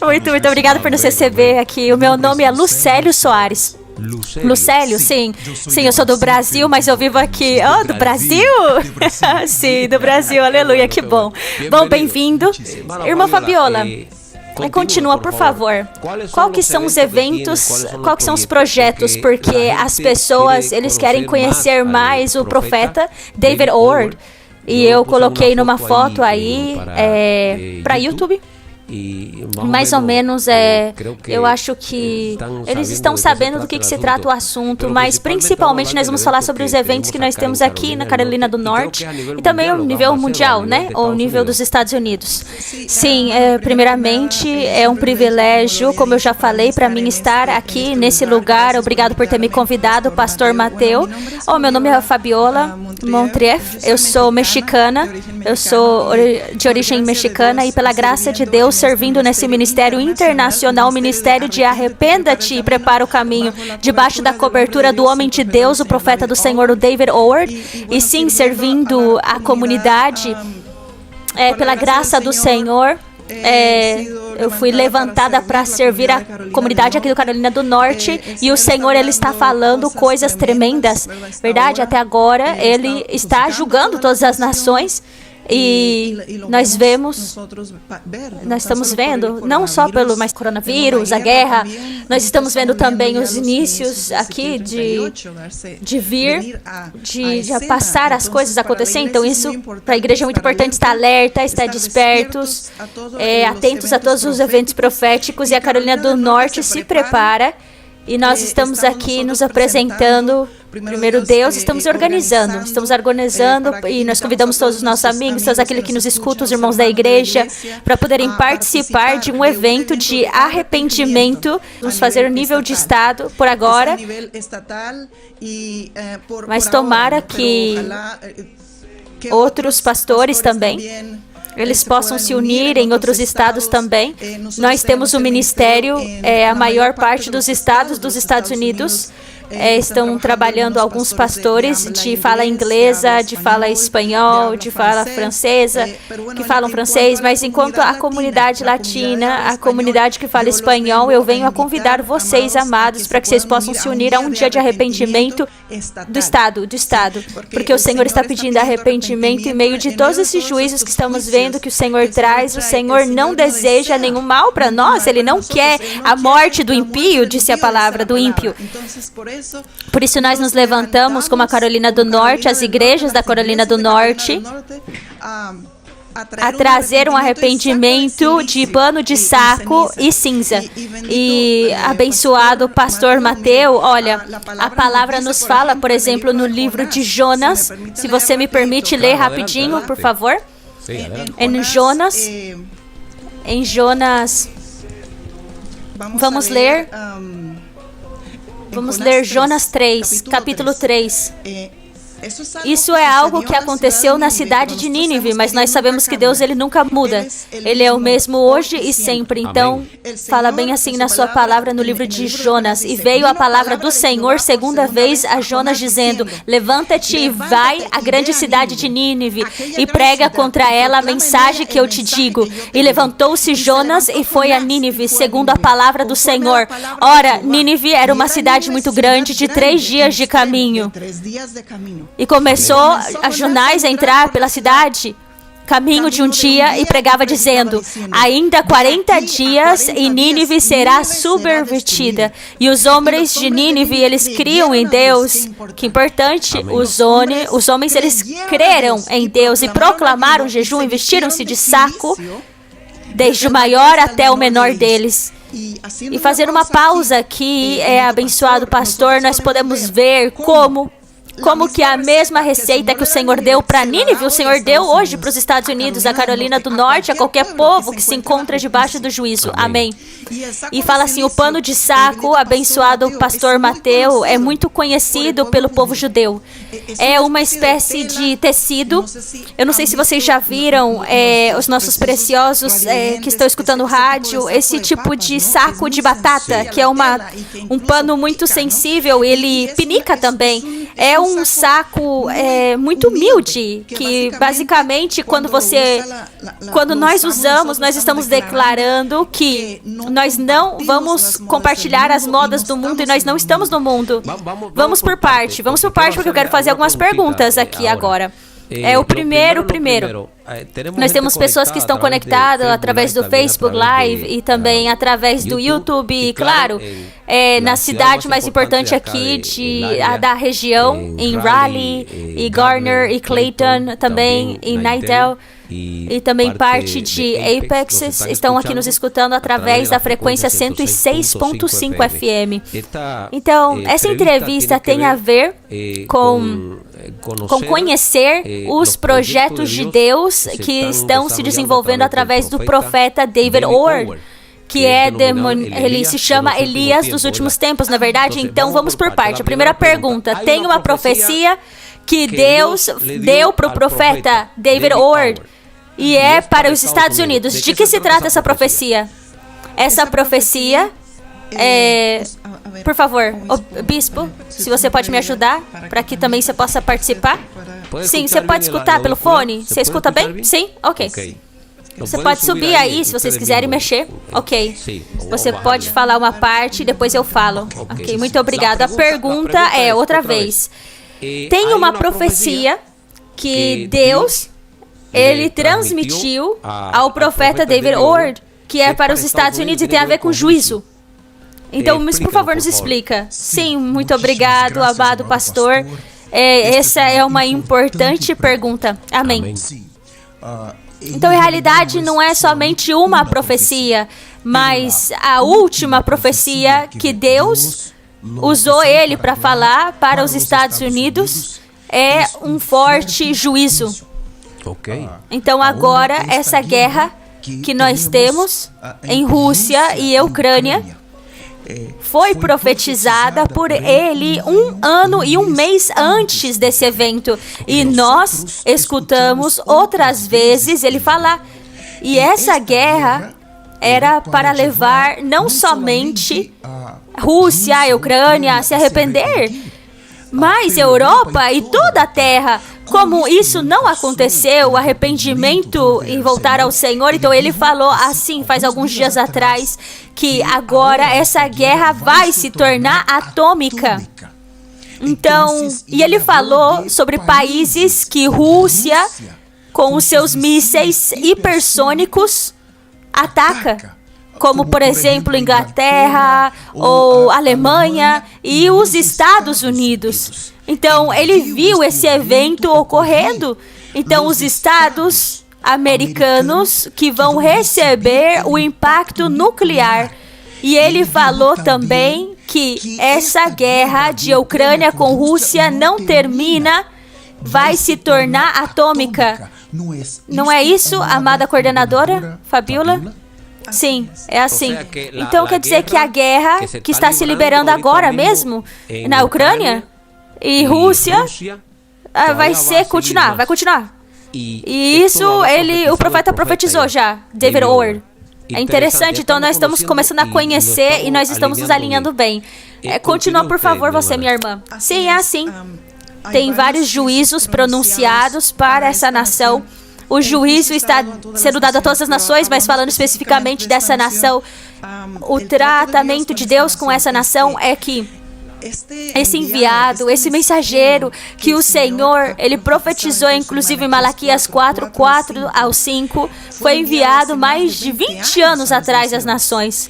Muito obrigada por nos receber aqui. O meu nome é Lucélio Soares. Lucélio, sim. Sim, eu sou do Brasil, mas eu vivo aqui. Oh, do Brasil? Sim, do Brasil, aleluia, que bom. Bom, bem-vindo. Irmã Fabiola, continua, por favor. Qual que são os eventos, qual que são os projetos? Porque as pessoas, eles querem conhecer mais o profeta David Ward. E eu coloquei numa foto aí para YouTube. Mais ou menos, eu acho que eles estão sabendo do que se trata o assunto, mas principalmente nós vamos falar sobre os eventos que nós temos aqui na Carolina do Norte e também o nível mundial, né? Ou o nível dos Estados Unidos. Sim, primeiramente é um privilégio, como eu já falei, para mim estar aqui nesse lugar. Obrigado por ter me convidado, Pastor Mateu. Oh, meu nome é Fabiola Montrief, eu sou mexicana, eu sou de origem mexicana e pela graça de Deus servindo nesse ministério internacional, o ministério de Arrependa-te e Prepara o Caminho, debaixo da cobertura do homem de Deus, o profeta do Senhor, o David Ward, e sim, servindo a comunidade pela graça do Senhor. Eu fui levantada para servir a comunidade aqui do Carolina do Norte e o Senhor, Ele está falando coisas tremendas, verdade? Até agora, Ele está julgando todas as nações. E nós estamos vendo, não só pelo mais coronavírus, a guerra, nós estamos vendo também os inícios aqui de vir, de passar as coisas acontecer. Então isso para a igreja é muito importante estar alerta, estar despertos, atentos a todos os eventos proféticos, e a Carolina do Norte se prepara. E nós estamos aqui nos apresentando, primeiro Deus, estamos organizando e nós convidamos todos os nossos amigos, todos aqueles que nos escutam, os irmãos da igreja, para poderem participar de um evento de arrependimento. Vamos fazer o nível de estado por agora, mas tomara que outros pastores também eles possam se unir em outros estados também. Nós temos um ministério, a maior parte dos estados dos Estados Unidos estão trabalhando alguns pastores de fala inglesa, de fala espanhol, de fala francesa, que falam francês, mas enquanto a comunidade latina, a comunidade que fala espanhol, eu venho a convidar vocês, amados, para que vocês possam se unir a um dia de arrependimento do estado, porque o Senhor está pedindo arrependimento em meio de todos esses juízos que estamos vendo que o Senhor traz. O Senhor não deseja nenhum mal para nós, Ele não quer a morte do impio, disse a palavra, do ímpio. Por isso nós nos levantamos como a Carolina do Norte, as igrejas da Carolina do Norte, a trazer um arrependimento de pano de saco e cinza. E abençoado pastor Mateu, olha, a palavra nos fala, por exemplo, no livro de Jonas, se você me permite ler rapidinho, por favor. Em Jonas, vamos ler Jonas 3, capítulo 3. Isso é algo que aconteceu na cidade de Nínive, mas nós sabemos que Deus, Ele nunca muda. Ele é o mesmo hoje e sempre. Então, fala bem assim na sua palavra no livro de Jonas. E veio a palavra do Senhor segunda vez a Jonas dizendo: levanta-te e vai à grande cidade de Nínive e prega contra ela a mensagem que eu te digo. E levantou-se Jonas e foi a Nínive, segundo a palavra do Senhor. Ora, Nínive era uma cidade muito grande, de 3 dias de caminho. E começou a Jonás a entrar pela cidade, caminho de um dia, e pregava dizendo: ainda 40 dias e Nínive será subvertida. E os homens de Nínive, eles criam em Deus. Que importante, os homens, eles creram em Deus e proclamaram jejum e vestiram-se de saco, desde o maior até o menor deles. E fazer uma pausa aqui, abençoado pastor, nós podemos ver como que a mesma receita que o Senhor deu para Nínive, o Senhor deu hoje para os Estados Unidos, a Carolina do Norte, a qualquer povo que se encontra debaixo do juízo. Amém. E fala assim, o pano de saco, abençoado pastor Mateu, é muito conhecido pelo povo judeu. É uma espécie de tecido. Eu não sei se vocês já viram, os nossos preciosos que estão escutando o rádio, esse tipo de saco de batata, que é um pano muito sensível, ele pinica também. É um saco muito humilde, que basicamente quando nós usamos, nós estamos declarando que nós não vamos compartilhar as modas do mundo e nós não estamos no mundo. Vamos por parte porque eu quero fazer algumas perguntas aqui agora. O primeiro. Nós temos pessoas que estão conectadas através do Facebook Live e também através do YouTube, e claro, na cidade mais importante aqui da região, em Raleigh, e Garner, e Clayton, também em Nidell, e também parte de Apex, estão aqui nos escutando através da frequência 106.5 FM. Então, essa entrevista tem a ver com conhecer os projetos de Deus que estão se desenvolvendo através do profeta David Ward, que ele se chama Elias dos últimos tempos, na verdade. Então vamos por parte. A primeira pergunta: tem uma profecia que Deus deu para o profeta David Ward e é para os Estados Unidos. De que se trata essa profecia? Essa profecia por favor, bispo, se você pode me ajudar, para que também você possa participar. Sim, você pode escutar pelo fone? Você escuta bem? Sim? Ok. Você pode subir aí, se vocês quiserem mexer. Ok. Você pode falar uma parte e depois eu falo. Ok, muito obrigado. A pergunta é, outra vez, tem uma profecia que Deus, ele transmitiu ao profeta David Ward, que é para os Estados Unidos e tem a ver com juízo. Então, por favor, nos explica. Sim, muito obrigado, amado pastor. Essa é uma importante pergunta. Amém. Então, em realidade, não é somente uma profecia, mas a última profecia que Deus usou ele para falar para os Estados Unidos é um forte juízo. Então, agora, essa guerra que nós temos em Rússia e Ucrânia foi profetizada por ele 1 ano e 1 mês antes desse evento. E nós escutamos outras vezes ele falar. E essa guerra era para levar não somente Rússia e Ucrânia a se arrepender, mas Europa e toda a terra. Como isso não aconteceu, o arrependimento e voltar ao Senhor, então ele falou assim faz alguns dias atrás, que agora essa guerra vai se tornar atômica. Então, e ele falou sobre países que Rússia, com os seus mísseis hipersônicos, ataca. Como, por exemplo, Inglaterra ou Alemanha e os Estados Unidos. Então, ele viu esse evento ocorrendo. Então, os estados americanos que vão receber o impacto nuclear. E ele falou também que essa guerra de Ucrânia com Rússia não termina, vai se tornar atômica. Não é isso, amada coordenadora, Fabiola? Sim, é assim. Então quer dizer que a guerra que está se liberando agora mesmo na Ucrânia e Rússia vai continuar. E isso o profeta profetizou já, David Ward. É interessante, então nós estamos começando a conhecer e nós estamos nos alinhando bem. Continua, por favor, você, minha irmã. Sim, é assim. Tem vários juízos pronunciados para essa nação. O juízo está sendo dado a todas as nações, mas falando especificamente dessa nação, o tratamento de Deus com essa nação é que esse enviado, esse mensageiro que o Senhor, ele profetizou, inclusive em Malaquias 4 ao 5, foi enviado mais de 20 anos atrás às nações.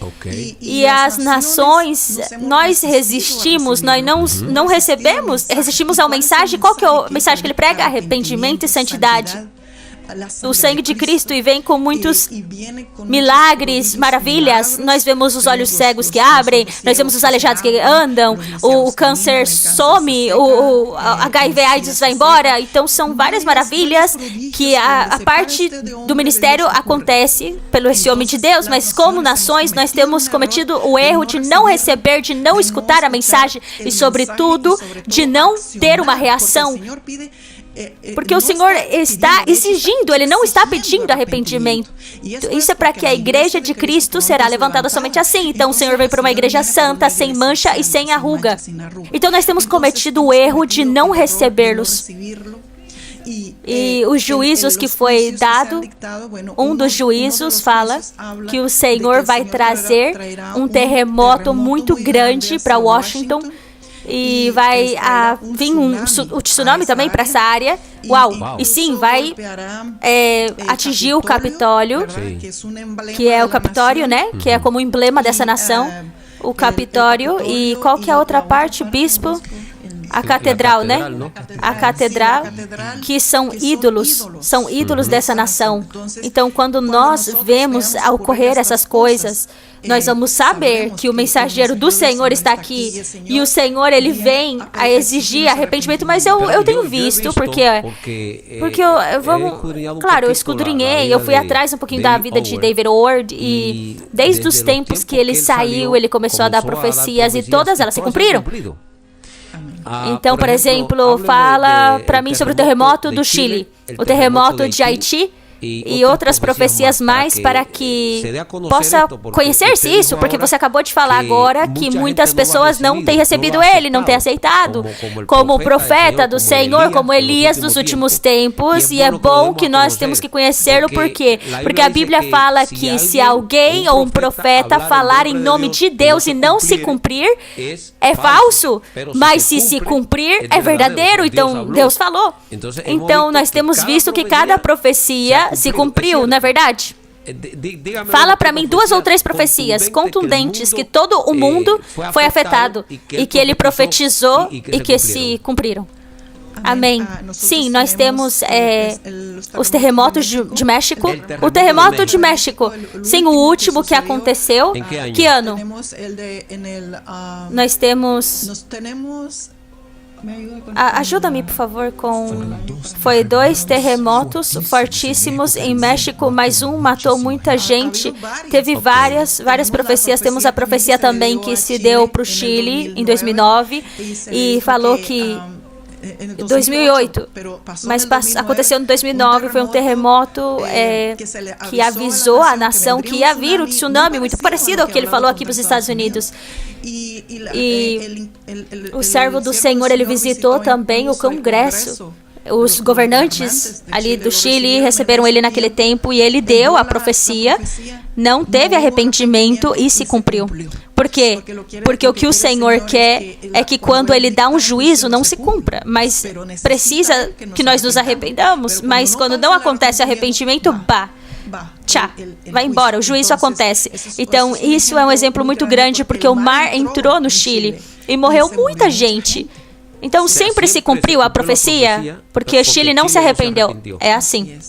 E as nações, nós resistimos, nós não resistimos à mensagem. Qual que é a mensagem que ele prega? Arrependimento e santidade. O sangue de Cristo, e vem com muitos milagres, maravilhas. Nós vemos os olhos cegos que abrem, nós vemos os aleijados que andam, o câncer some, o HIV/AIDS vai embora. Então são várias maravilhas que a parte do ministério acontece pelo esse homem de Deus, mas como nações nós temos cometido o erro de não receber, de não escutar a mensagem e sobretudo de não ter uma reação. Porque o Senhor está exigindo, Ele não está pedindo arrependimento. Isso é para que a igreja de Cristo será levantada somente assim. Então o Senhor veio para uma igreja santa, sem mancha e sem arruga. Então nós temos cometido o erro de não recebê-los. E os juízos que foi dado, um dos juízos fala que o Senhor vai trazer um terremoto muito grande para Washington e vai vir um tsunami também para essa área. Uau! E sim, vai atingir o Capitólio, que é o Capitólio, né? Que é como emblema dessa nação. O Capitólio. E qual que é a outra parte, bispo? A catedral, né? A catedral, que são ídolos dessa nação. Então, quando nós vemos ocorrer essas coisas, nós vamos saber que o mensageiro do Senhor está aqui. E o Senhor, Ele vem a exigir arrependimento. Mas eu tenho visto, porque claro, eu escudrinhei, eu fui atrás um pouquinho da vida de David Ward. E desde os tempos que ele saiu, ele começou a dar profecias e todas elas se cumpriram. Então, por exemplo, fala para mim sobre o terremoto do Chile, o terremoto de Haiti e outras profecias mais para que possa conhecer-se isso, porque você acabou de falar agora que muitas pessoas não têm recebido ele, não têm aceitado, como o profeta do Senhor, como Elias dos últimos tempos, e é bom que nós temos que conhecê-lo, por quê? Porque a Bíblia fala que se alguém ou um profeta falar em nome de Deus e não se cumprir, é falso, mas se cumprir, é verdadeiro, então Deus falou. Então nós temos visto que cada profecia se cumpriu, não é verdade? Fala para mim 2 ou 3 profecias contundentes que todo o mundo foi afetado e que ele profetizou e que se cumpriram. Amém. Sim, nós temos os terremotos de México. O terremoto de México, sim, o último que aconteceu. Que ano? Nós temos... Ajuda-me, por favor, Foi 2 terremotos fortíssimos em México, mas um matou muita gente. Teve várias profecias. Temos a profecia também que se deu para o Chile em 2009 e falou que 2008, mas aconteceu em 2009, foi um terremoto que avisou a nação que ia vir o tsunami, muito parecido ao que ele falou aqui para os Estados Unidos. E o servo do Senhor, ele visitou também o Congresso. Os governantes ali do Chile receberam ele naquele tempo e ele deu a profecia, não teve arrependimento e se cumpriu. Por quê? Porque o que o Senhor quer é que quando Ele dá um juízo, não se cumpra, mas precisa que nós nos arrependamos, mas quando não acontece arrependimento, vai embora, o juízo acontece. Então, isso é um exemplo muito grande, porque o mar entrou no Chile e morreu muita gente. Então, sempre se cumpriu a profecia, porque o Chile não se arrependeu. É assim.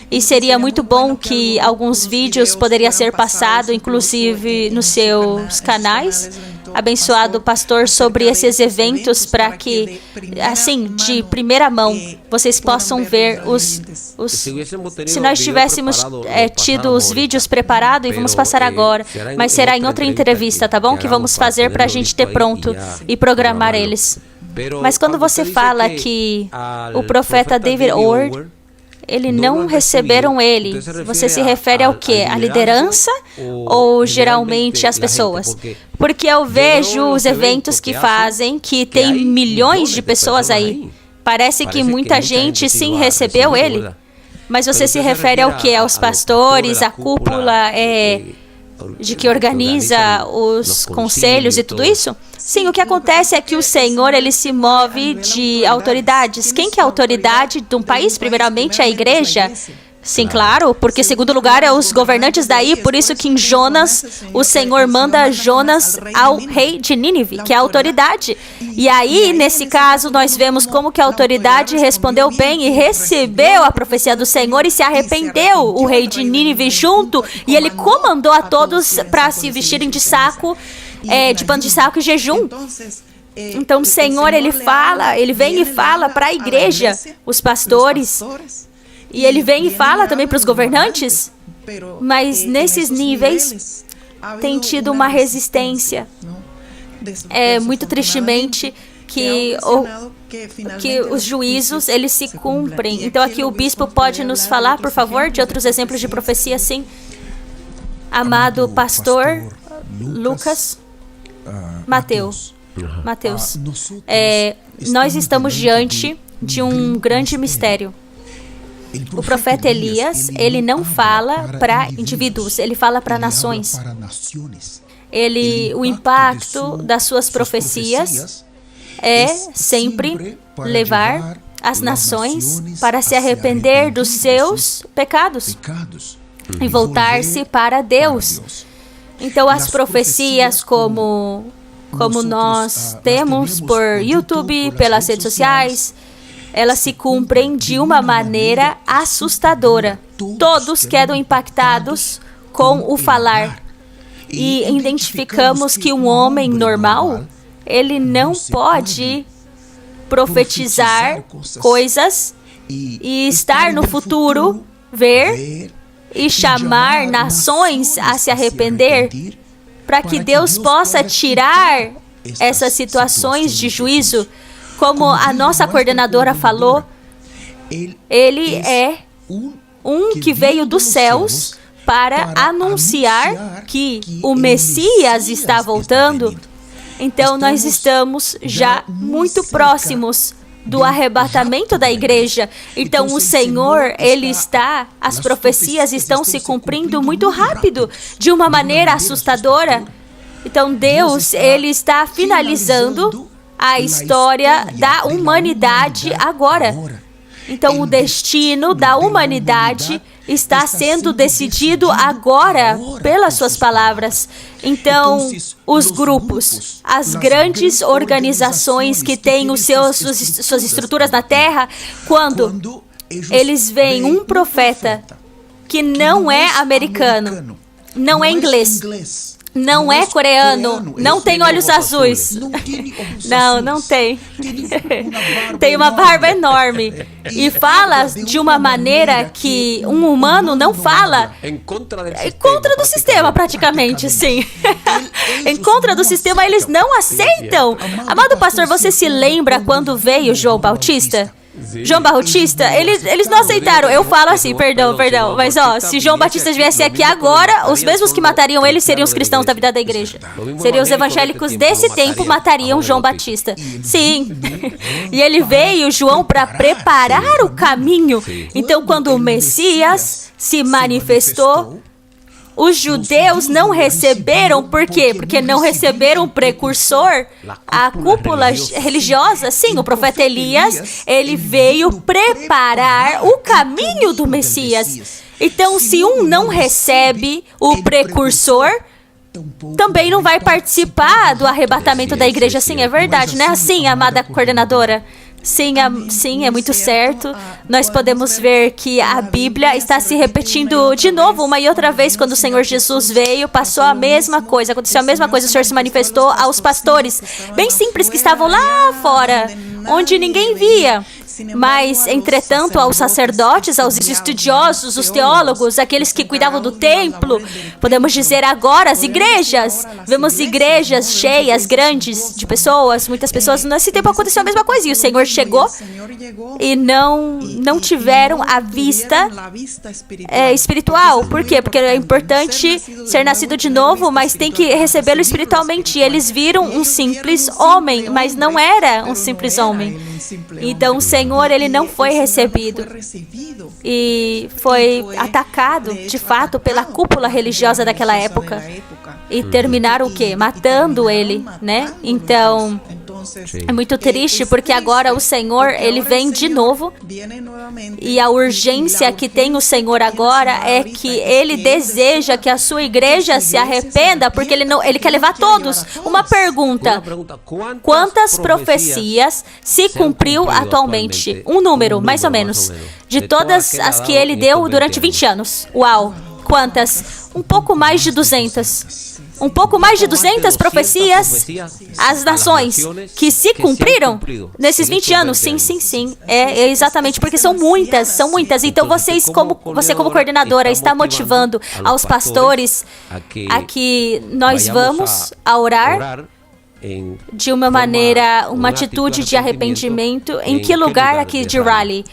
E seria muito bom que alguns vídeos poderiam ser passados, inclusive nos seus canais, abençoado pastor, sobre esses eventos, para que, assim, de primeira mão, vocês possam ver se nós tivéssemos tido os vídeos preparados, e vamos passar agora, mas será em outra entrevista, tá bom? Que vamos fazer para a gente ter pronto e programar eles. Mas quando você fala que o profeta David Ward, ele não receberam ele, você se refere ao quê? A liderança ou geralmente as pessoas? Porque eu vejo os eventos que fazem, que tem milhões de pessoas aí. Parece que muita gente sim recebeu ele. Mas você se refere ao quê? Aos pastores, à cúpula de que organiza os conselhos e tudo isso? Sim, o que acontece é que o Senhor, Ele se move de autoridades. Quem que é a autoridade de um país? Primeiramente, a igreja. Sim, claro, porque em segundo lugar é os governantes daí, por isso que em Jonas, o Senhor manda Jonas ao rei de Nínive, que é a autoridade. E aí, nesse caso, nós vemos como que a autoridade respondeu bem e recebeu a profecia do Senhor e se arrependeu, o rei de Nínive junto, e ele comandou a todos para se vestirem de saco, de pano de saco e jejum. Então o Senhor, Ele vem e fala para a igreja, os pastores, e Ele vem e fala também para os governantes, mas nesses níveis tem tido uma resistência. Muito tristemente que que os juízos, eles se cumprem. Então aqui o bispo pode nos falar, por favor, de outros exemplos de profecia, sim? Amado pastor Lucas, Mateus. Nós estamos diante de um grande mistério. O profeta Elias, ele não fala para indivíduos, ele fala para nações. O impacto das suas profecias é sempre levar as nações para se arrepender dos seus pecados e voltar-se para Deus. Então, as profecias como nós temos por YouTube, pelas redes sociais, elas se cumprem de uma maneira assustadora. Todos quedam impactados com o falar. E identificamos que um homem normal, ele não pode profetizar coisas e estar no futuro, ver e chamar nações a se arrepender, para que Deus possa tirar essas situações de juízo. Como a nossa coordenadora falou, ele é um que veio dos céus para anunciar que o Messias está voltando. Então, nós estamos já muito próximos do arrebatamento da igreja. Então, o Senhor, as profecias estão se cumprindo muito rápido, de uma maneira assustadora. Então, Deus, ele está finalizando a história da humanidade agora. Então, o destino da humanidade está sendo decidido agora pelas suas palavras. Então, os grupos, as grandes organizações que têm suas estruturas na terra, quando eles veem um profeta que não é americano, não é inglês, não é coreano, não tem olhos azuis. Não tem. Tem uma barba enorme. E fala de uma maneira que um humano não fala. Em contra do sistema, praticamente, sim. Em contra do sistema, eles não aceitam. Amado pastor, você se lembra quando veio João Bautista? João Bautista, eles não aceitaram. Eu falo assim, perdão, mas se João Batista viesse aqui agora, os mesmos que matariam ele seriam os cristãos da vida da igreja. Seriam os evangélicos desse tempo matariam João Batista. Sim. E ele veio, João, para preparar o caminho. Então, quando o Messias se manifestou, os judeus não receberam, por quê? Porque não receberam o precursor, a cúpula religiosa. Sim, o profeta Elias, ele veio preparar o caminho do Messias. Então, se um não recebe o precursor, também não vai participar do arrebatamento da igreja. Sim, é verdade, não é assim, amada coordenadora? Sim, é muito certo. Nós podemos ver que a Bíblia está se repetindo de novo, uma e outra vez. Quando o Senhor Jesus veio, passou a mesma coisa, aconteceu a mesma coisa. O Senhor se manifestou aos pastores, bem simples, que estavam lá fora, onde ninguém via. Mas, entretanto, aos sacerdotes, aos estudiosos, os teólogos, aqueles que cuidavam do templo, podemos dizer agora as igrejas. Vemos igrejas cheias, grandes, de pessoas, muitas pessoas. Nesse tempo aconteceu a mesma coisa. E o Senhor chegou e não tiveram a vista espiritual. Por quê? Porque é importante ser nascido de novo, mas tem que recebê-lo espiritualmente. E eles viram um simples homem, mas não era um simples homem. Então, o Senhor, ele não foi recebido e foi atacado, de fato, pela cúpula religiosa daquela época. E terminaram o quê? Matando ele, né? Então, é muito triste, porque agora o Senhor, ele vem de novo. E a urgência que tem o Senhor agora é que ele deseja que a sua igreja se arrependa, porque ele quer levar todos. Uma pergunta: quantas profecias se cumpriu atualmente? Um número, mais ou menos, de todas as que ele deu durante 20 anos. Uau! Quantas? Um pouco mais de 200. Um pouco mais de 200 profecias às nações que se cumpriram nesses 20 anos. Sim. É exatamente, porque são muitas. Então, você como coordenadora está motivando aos pastores a que nós vamos a orar de uma maneira, uma atitude de arrependimento. Em que lugar aqui de Raleigh?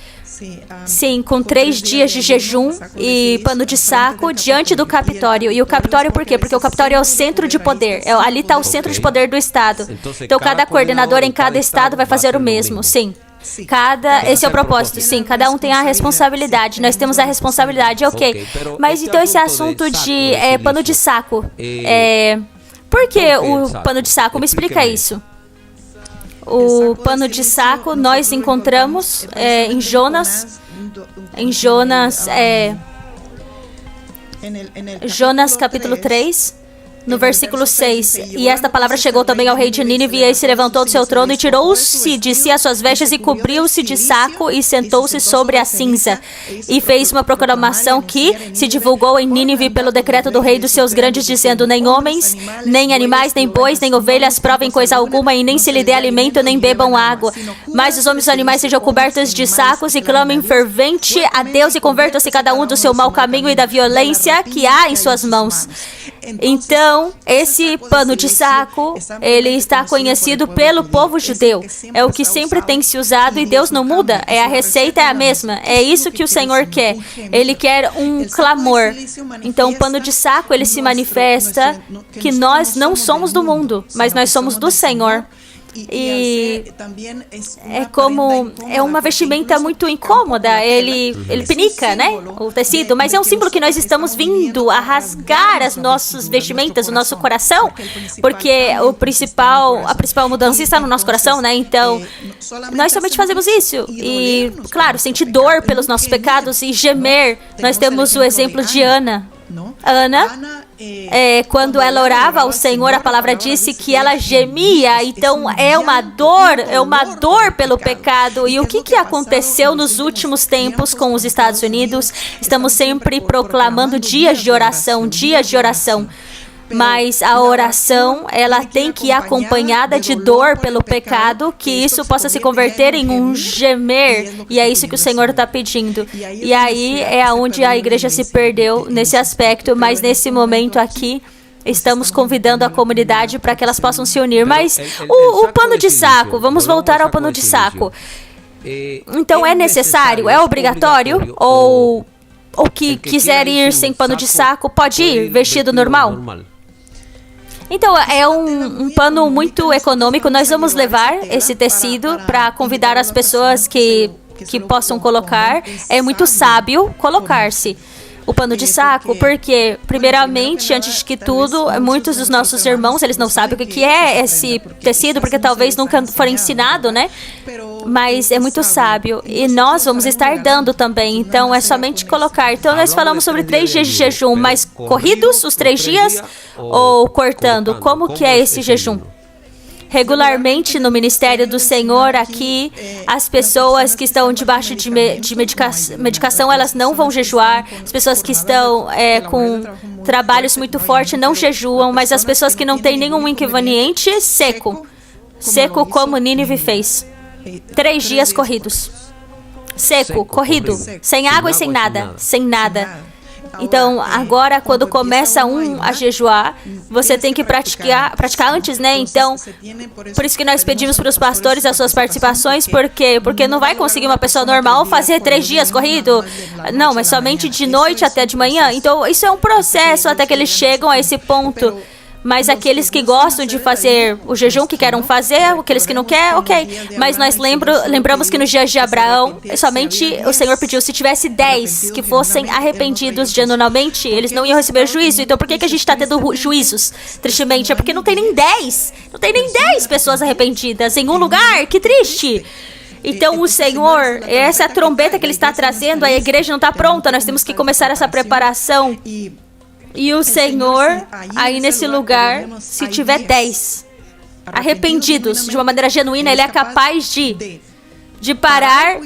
Sim, com 3 dias de jejum e pano de saco diante do Capitólio. E o Capitólio por quê? Porque o Capitólio é o centro de poder. Ali está o centro de poder do Estado. Então, cada coordenador em cada estado vai fazer o mesmo. Sim. Esse é o propósito, sim, cada um tem a responsabilidade, nós temos a responsabilidade, ok. Mas então esse assunto de pano de saco, por que o pano de saco? Me explica isso. O pano de saco nós encontramos em Jonas capítulo 3. No versículo 6, e esta palavra chegou também ao rei de Nínive, e ele se levantou do seu trono e tirou-se de si as suas vestes e cobriu-se de saco e sentou-se sobre a cinza. E fez uma proclamação que se divulgou em Nínive pelo decreto do rei dos seus grandes, dizendo: nem homens, nem animais, nem bois, nem ovelhas provem coisa alguma, e nem se lhe dê alimento, nem bebam água. Mas os homens e os animais sejam cobertos de sacos e clamem fervente a Deus, e convertam-se cada um do seu mau caminho e da violência que há em suas mãos. Então, esse pano de saco, ele está conhecido pelo povo judeu. É o que sempre tem se usado e Deus não muda. A receita é a mesma. É isso que o Senhor quer. Ele quer um clamor. Então, o pano de saco, ele se manifesta que nós não somos do mundo, mas nós somos do Senhor. E é uma vestimenta muito incômoda, ele pinica, né, o tecido, mas é um símbolo que nós estamos vindo a rasgar as nossas vestimentas, o nosso coração, porque a principal mudança está no nosso coração, né, então nós somente fazemos isso, e claro, sentir dor pelos nossos pecados e gemer. Nós temos o exemplo de Ana, quando ela orava ao Senhor, a palavra disse que ela gemia. Então é uma dor pelo pecado. E o que aconteceu nos últimos tempos com os Estados Unidos? Estamos sempre proclamando dias de oração. Mas a oração, ela tem que ir acompanhada de dor pelo pecado, que isso possa se converter em um gemer, e é isso que o Senhor está pedindo. E aí é onde a igreja se perdeu nesse aspecto, mas nesse momento aqui, estamos convidando a comunidade para que elas possam se unir. Mas o pano de saco, vamos voltar ao pano de saco. Então é necessário, é obrigatório, ou que quiser ir sem pano de saco, pode ir vestido normal? Então, é um pano muito econômico. Nós vamos levar esse tecido para convidar as pessoas que possam colocar. É muito sábio colocar-se o pano de saco, porque, primeiramente, antes de que tudo, muitos dos nossos irmãos, eles não sabem o que é esse tecido, porque talvez nunca foram ensinado, né? Mas é muito sábio. E nós vamos estar dando também, então é somente colocar. Então, nós falamos sobre 3 dias de jejum, mas corridos os 3 dias ou cortando? Como que é esse jejum? Regularmente no ministério do Senhor aqui, as pessoas que estão debaixo de medicação, elas não vão jejuar. As pessoas que estão com trabalhos muito fortes não jejuam, mas as pessoas que não têm nenhum inconveniente, seco como Nínive fez. 3 dias corridos. Seco, corrido, sem água e sem nada. Então, agora, quando começa a jejuar, você tem que praticar antes, né? Então, por isso que nós pedimos para os pastores as suas participações, porque não vai conseguir uma pessoa normal fazer 3 dias corrido. Não, mas somente de noite até de manhã. Então, isso é um processo até que eles chegam a esse ponto. Mas aqueles que gostam de fazer o jejum, que querem fazer, aqueles que não querem, ok. Mas nós lembramos que nos dias de Abraão, somente o Senhor pediu, se tivesse 10 que fossem arrependidos genuinamente, eles não iam receber juízo. Então por que a gente está tendo juízos? Tristemente, é porque não tem nem 10. Não tem nem 10 pessoas arrependidas em um lugar. Que triste. Então o Senhor, essa é a trombeta que Ele está trazendo, a igreja não está pronta, nós temos que começar essa preparação. E o Senhor, aí nesse lugar, se tiver 10 arrependidos de uma maneira genuína, Ele é capaz de parar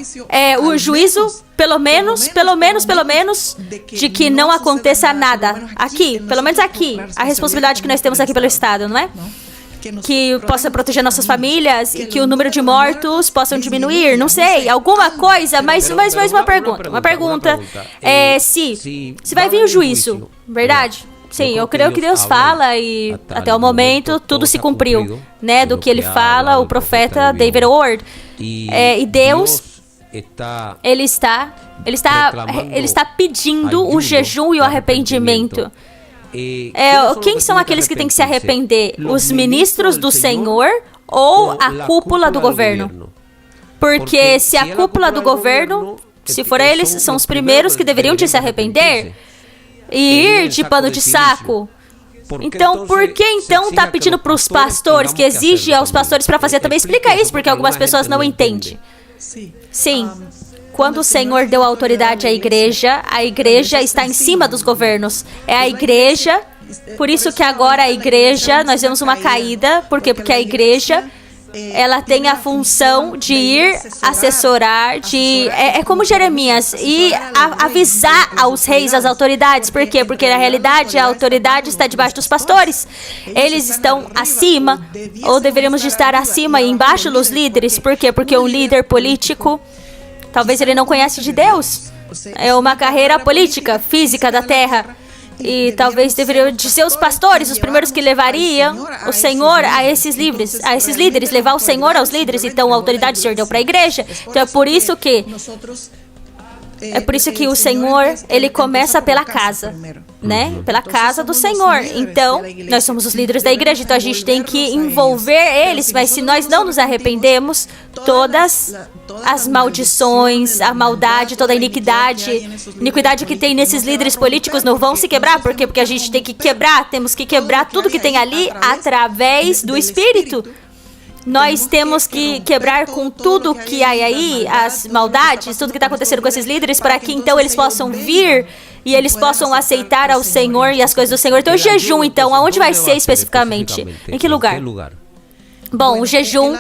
o juízo, pelo menos, de que não aconteça nada. Aqui, pelo menos aqui, a responsabilidade que nós temos aqui pelo Estado, não é? Que possa proteger nossas famílias e que o número de mortos possam diminuir, não sei, alguma coisa, mas uma pergunta. Se vai vir o juízo, verdade? Sim, eu creio que Deus fala e até o momento tudo se cumpriu, né? Do que ele fala, o profeta David Ward. E Deus, ele está pedindo o jejum e o arrependimento. Quem são aqueles que têm que se arrepender? Os ministros do Senhor ou a cúpula do governo? Porque se a cúpula do governo, se for eles, são os primeiros que deveriam de se arrepender e ir de pano de saco. Então, por que então está pedindo para os pastores, que exige aos pastores para fazer também? Explica isso, porque algumas pessoas não entendem. Sim. Quando o Senhor deu autoridade à igreja está em cima dos governos. É a igreja, por isso que agora a igreja, nós vemos uma caída. Por quê? Porque a igreja, ela tem a função de ir assessorar, é como Jeremias, e avisar aos reis, às autoridades. Por quê? Porque na realidade a autoridade está debaixo dos pastores. Eles estão acima, ou deveríamos de estar acima e embaixo dos líderes. Por quê? Porque um líder político, talvez ele não conhece de Deus. É uma carreira política, física da terra. E talvez deveriam de ser os pastores, os primeiros que levariam o Senhor a esses líderes, levar o Senhor aos líderes. Então a autoridade o Senhor deu para a igreja. Então é por isso que o Senhor, ele começa pela casa, né? Pela casa do Senhor. Então, nós somos os líderes da igreja, então a gente tem que envolver eles, mas se nós não nos arrependemos, todas as maldições, a maldade, toda a iniquidade que tem nesses líderes políticos não vão se quebrar. Por quê? Porque a gente tem que quebrar, temos que quebrar tudo que tem ali através do Espírito. Nós temos que quebrar com tudo que há aí, as maldades, tudo que está acontecendo com esses líderes, para que então eles possam vir e eles possam aceitar ao Senhor e as coisas do Senhor. Então, o jejum, então, aonde vai ser especificamente? Em que lugar? Bom, o jejum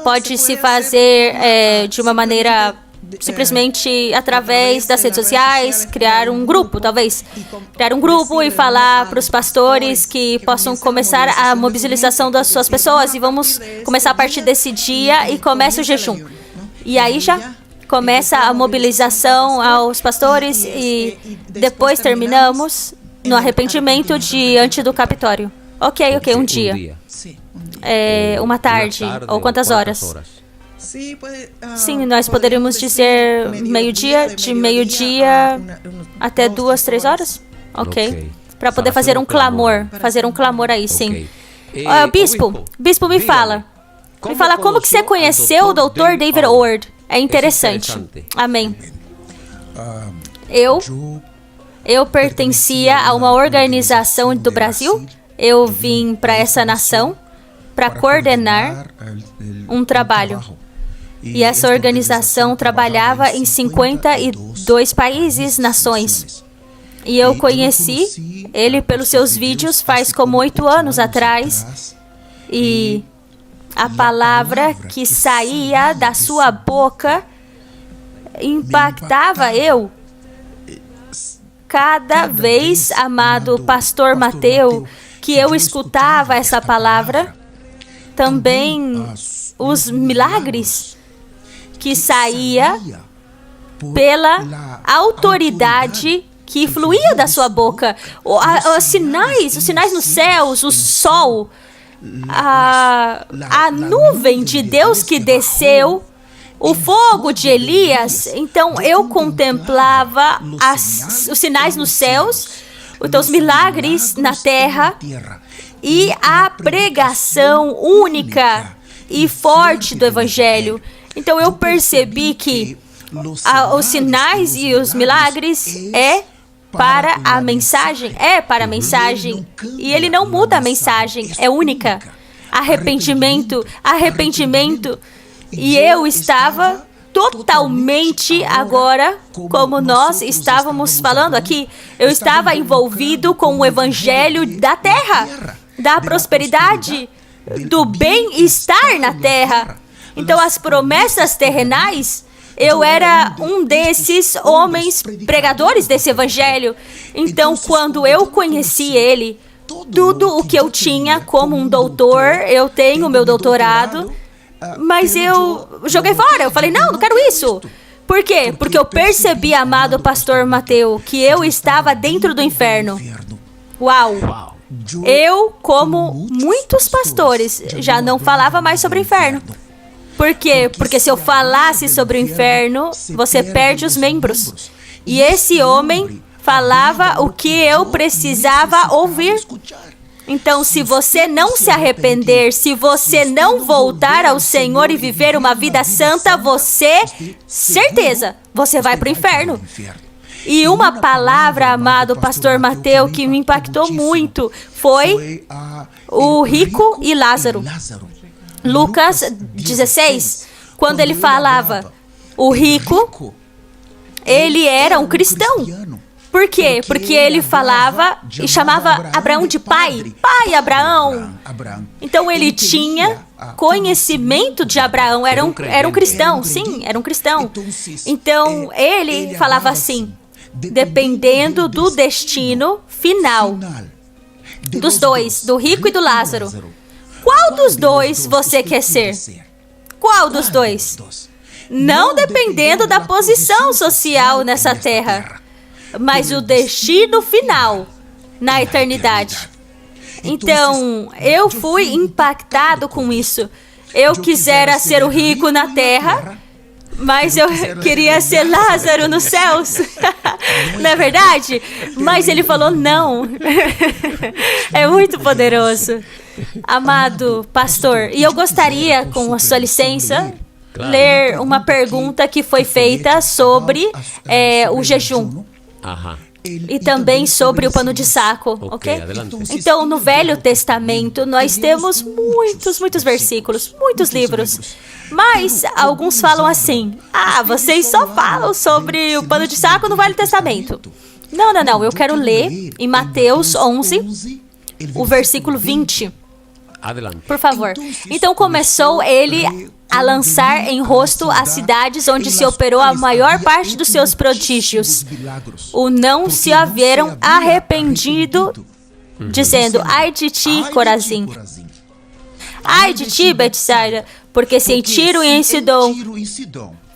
pode se fazer de uma maneira simplesmente através das redes sociais, criar um grupo, talvez. Criar um grupo e falar para os pastores que possam começar a mobilização das suas pessoas. E vamos começar a partir desse dia e começa o jejum. E aí já começa a mobilização aos pastores e depois terminamos no arrependimento diante do Capitório. Ok, um dia. Uma tarde, ou quantas horas? Sim, nós poderíamos dizer meio-dia, de meio-dia até 2, 3 horas? Ok. Para poder fazer um clamor aí, sim. Bispo, me fala como que você conheceu o Dr. David Ward? É interessante. Amém. Eu pertencia a uma organização do Brasil. Eu vim para essa nação para coordenar um trabalho. E essa organização trabalhava em 52 países, nações. E eu conheci ele pelos seus vídeos faz como 8 anos atrás. E a palavra que saía da sua boca impactava eu. Cada vez, amado pastor Mateus, que eu escutava essa palavra, também os milagres que saía pela autoridade que fluía da sua boca. Os sinais nos céus, o sol, a nuvem de Deus que desceu, o fogo de Elias. Então eu contemplava os sinais nos céus, então os milagres na terra e a pregação única e forte do Evangelho. Então eu percebi que os sinais e os milagres é para a mensagem, e ele não muda a mensagem, é única. Arrependimento, e eu estava totalmente agora, como nós estávamos falando aqui, eu estava envolvido com o Evangelho da terra, da prosperidade, do bem-estar na terra. Então, as promessas terrenais, eu era um desses homens pregadores desse evangelho. Então, quando eu conheci ele, tudo o que eu tinha como um doutor, eu tenho meu doutorado, mas eu joguei fora. Eu falei, não quero isso. Por quê? Porque eu percebi, amado pastor Mateus, que eu estava dentro do inferno. Uau! Eu, como muitos pastores, já não falava mais sobre o inferno. Por quê? Porque se eu falasse sobre o inferno, você perde os membros. E esse homem falava o que eu precisava ouvir. Então, se você não se arrepender, se você não voltar ao Senhor e viver uma vida santa, certeza, você vai para o inferno. E uma palavra, amado pastor Mateus, que me impactou muito, foi o rico e Lázaro. Lucas 16, quando ele falava, o rico, ele era um cristão. Por quê? Porque ele falava e chamava Abraão de pai. Pai Abraão. Então ele tinha conhecimento de Abraão. Era um cristão, sim, era um cristão. Então ele falava assim, dependendo do destino final dos dois, do rico e do Lázaro. Qual dos dois você quer ser? Qual dos dois? Não dependendo da posição social nessa terra, mas o destino final na eternidade. Então, eu fui impactado com isso. Eu quisera ser o rico na terra, mas eu queria ser Lázaro nos céus. Não é verdade? Mas ele falou não. É muito poderoso. Amado pastor, e eu gostaria, com a sua licença, ler uma pergunta que foi feita sobre o jejum. E também sobre o pano de saco, ok? Então, no Velho Testamento, nós temos muitos versículos, muitos livros. Mas alguns falam assim, vocês só falam sobre o pano de saco no Velho Testamento. Não, eu quero ler em Mateus 11, o versículo 20. Por favor. Então começou ele a lançar em rosto as cidades onde se operou a maior parte dos seus prodígios. O não se haveram arrependido, dizendo, ai de ti, Corazim. Ai de ti, Betsaida, porque se em Tiro e em Sidom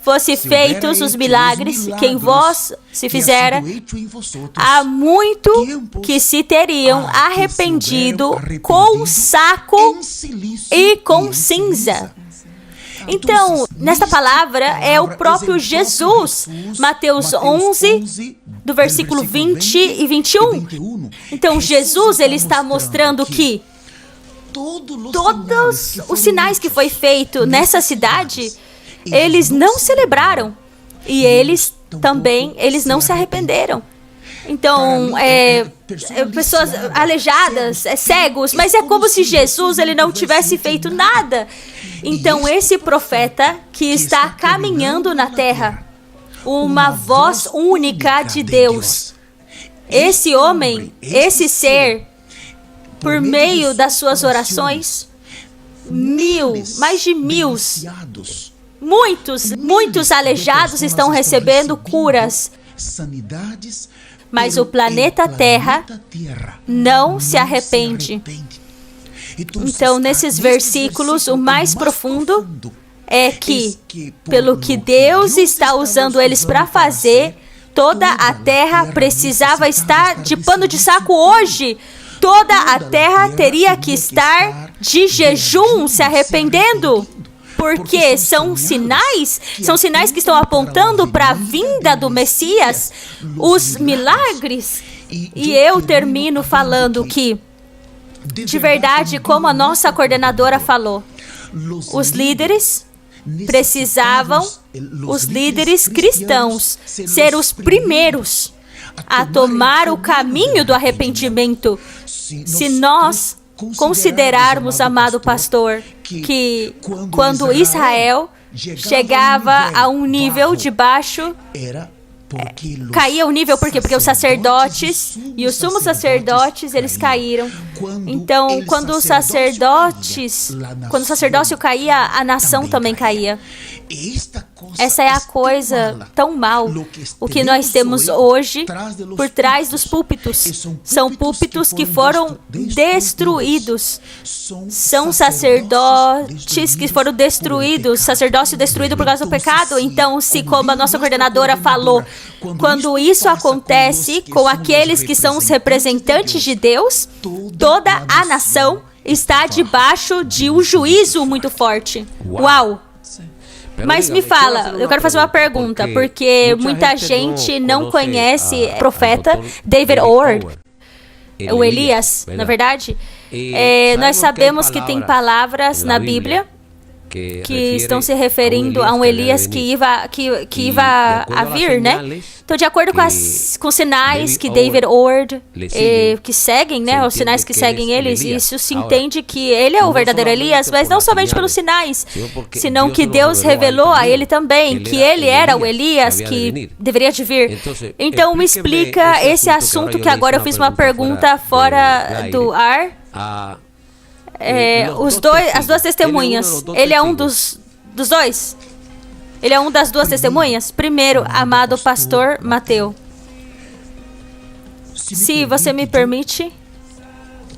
fosse feitos os milagres que em vós se fizera, há muito que se teriam arrependido com saco e com cinza. Então, nesta palavra é o próprio Jesus, Mateus 11, do versículo 20 e 21. Então, Jesus, ele está mostrando que todos os sinais que foi feito nessa cidade, eles não celebraram. E eles não se arrependeram. Então, pessoas aleijadas, cegos, mas é como se Jesus ele não tivesse feito nada. Então, esse profeta que está caminhando na terra, uma voz única de Deus, esse homem, esse ser, por meio das suas orações, mais de mil, muitos aleijados estão recebendo curas. Mas o planeta Terra não se arrepende. Então, nesses versículos, o mais profundo é que, pelo que Deus está usando eles para fazer, toda a Terra precisava estar de pano de saco hoje. Toda a Terra teria que estar de jejum, se arrependendo. Porque são sinais que estão apontando para a vinda do Messias, os milagres. E eu termino falando que, de verdade, como a nossa coordenadora falou, os líderes cristãos, ser os primeiros a tomar o caminho do arrependimento. Se nós considerarmos, amado pastor, que quando Israel chegava a um nível de baixo, caía o nível, por quê? Porque os sacerdotes e os sumos sacerdotes, eles caíram. Então, quando o sacerdócio caía, a nação também caía. Essa é a coisa tão mal. O que nós temos hoje por trás dos púlpitos são púlpitos que foram destruídos. São sacerdotes que foram destruídos, sacerdócio destruído por causa do pecado. Então, se como a nossa coordenadora falou, quando isso acontece com aqueles que são os representantes de Deus, toda a nação está debaixo de um juízo muito forte. Uau! Mas me fala, eu quero fazer uma pergunta, porque muita gente não conhece o profeta David Ward, o Elias, na verdade. Nós sabemos que tem palavras na Bíblia que estão se referindo a um Elias que iva a vir, né? Então, de acordo com os sinais que David Ward, que seguem, né? Os sinais que seguem eles, isso se entende que ele é o verdadeiro Elias, mas não somente pelos sinais, senão que Deus revelou a ele também que ele era o Elias que deveria de vir. Então, me explica esse assunto que agora eu fiz uma pergunta fora do ar. As duas testemunhas, ele é um dos dois? Ele é um das duas testemunhas? Primeiro, amado pastor Mateus, se você me permite,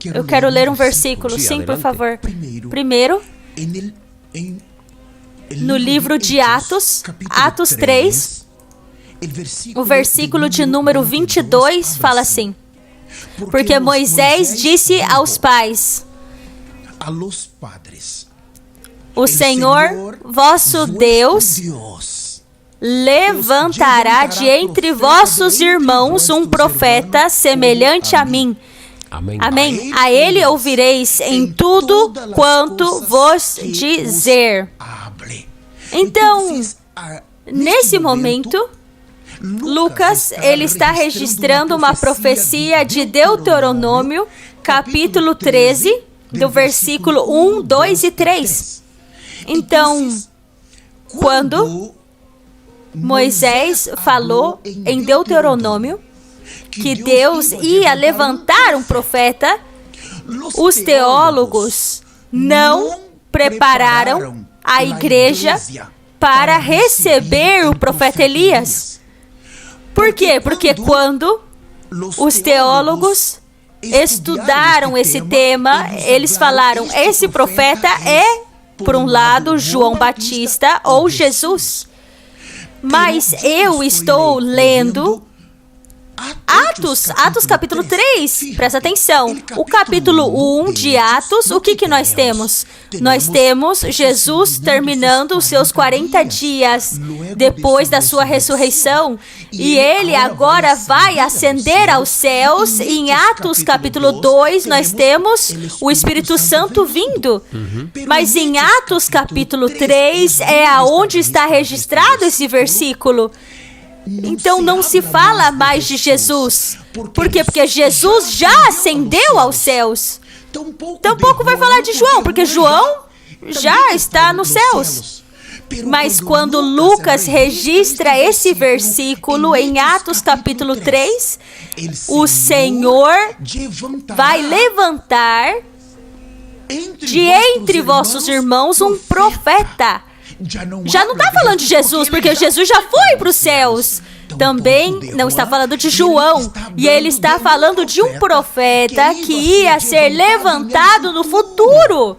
eu quero ler um versículo. Sim, por favor. Primeiro, no livro de Atos 3, o versículo de número 22 fala assim: porque Moisés disse aos pais: o Senhor, vosso Deus, levantará de entre vossos irmãos um profeta semelhante a mim. Amém. A ele ouvireis em tudo quanto vos dizer. Então, nesse momento, Lucas, ele está registrando uma profecia de Deuteronômio, capítulo 13, do versículo 1, 2 e 3. Então, quando Moisés falou em Deuteronômio que Deus ia levantar um profeta, os teólogos não prepararam a igreja para receber o profeta Elias. Por quê? Porque quando os teólogos estudaram esse tema, eles falaram: esse profeta é, por um lado, João Batista ou Jesus. Mas eu estou lendo Atos capítulo 3, presta atenção. O capítulo 1 de Atos, o que nós temos? Nós temos Jesus terminando os seus 40 dias depois da sua ressurreição, e ele agora vai ascender aos céus. E em Atos capítulo 2 nós temos o Espírito Santo vindo. Mas em Atos capítulo 3 é aonde está registrado esse versículo. Então não se fala mais de Jesus. Por quê? Porque Jesus já ascendeu aos céus. Tampouco vai falar de João, porque João já está nos céus. Mas quando Lucas registra esse versículo em Atos capítulo 3, o Senhor vai levantar de entre vossos irmãos um profeta. Já não está falando de Jesus, porque Jesus já foi para os céus. Também não está falando de João. E ele está falando de um profeta que ia ser levantado no futuro.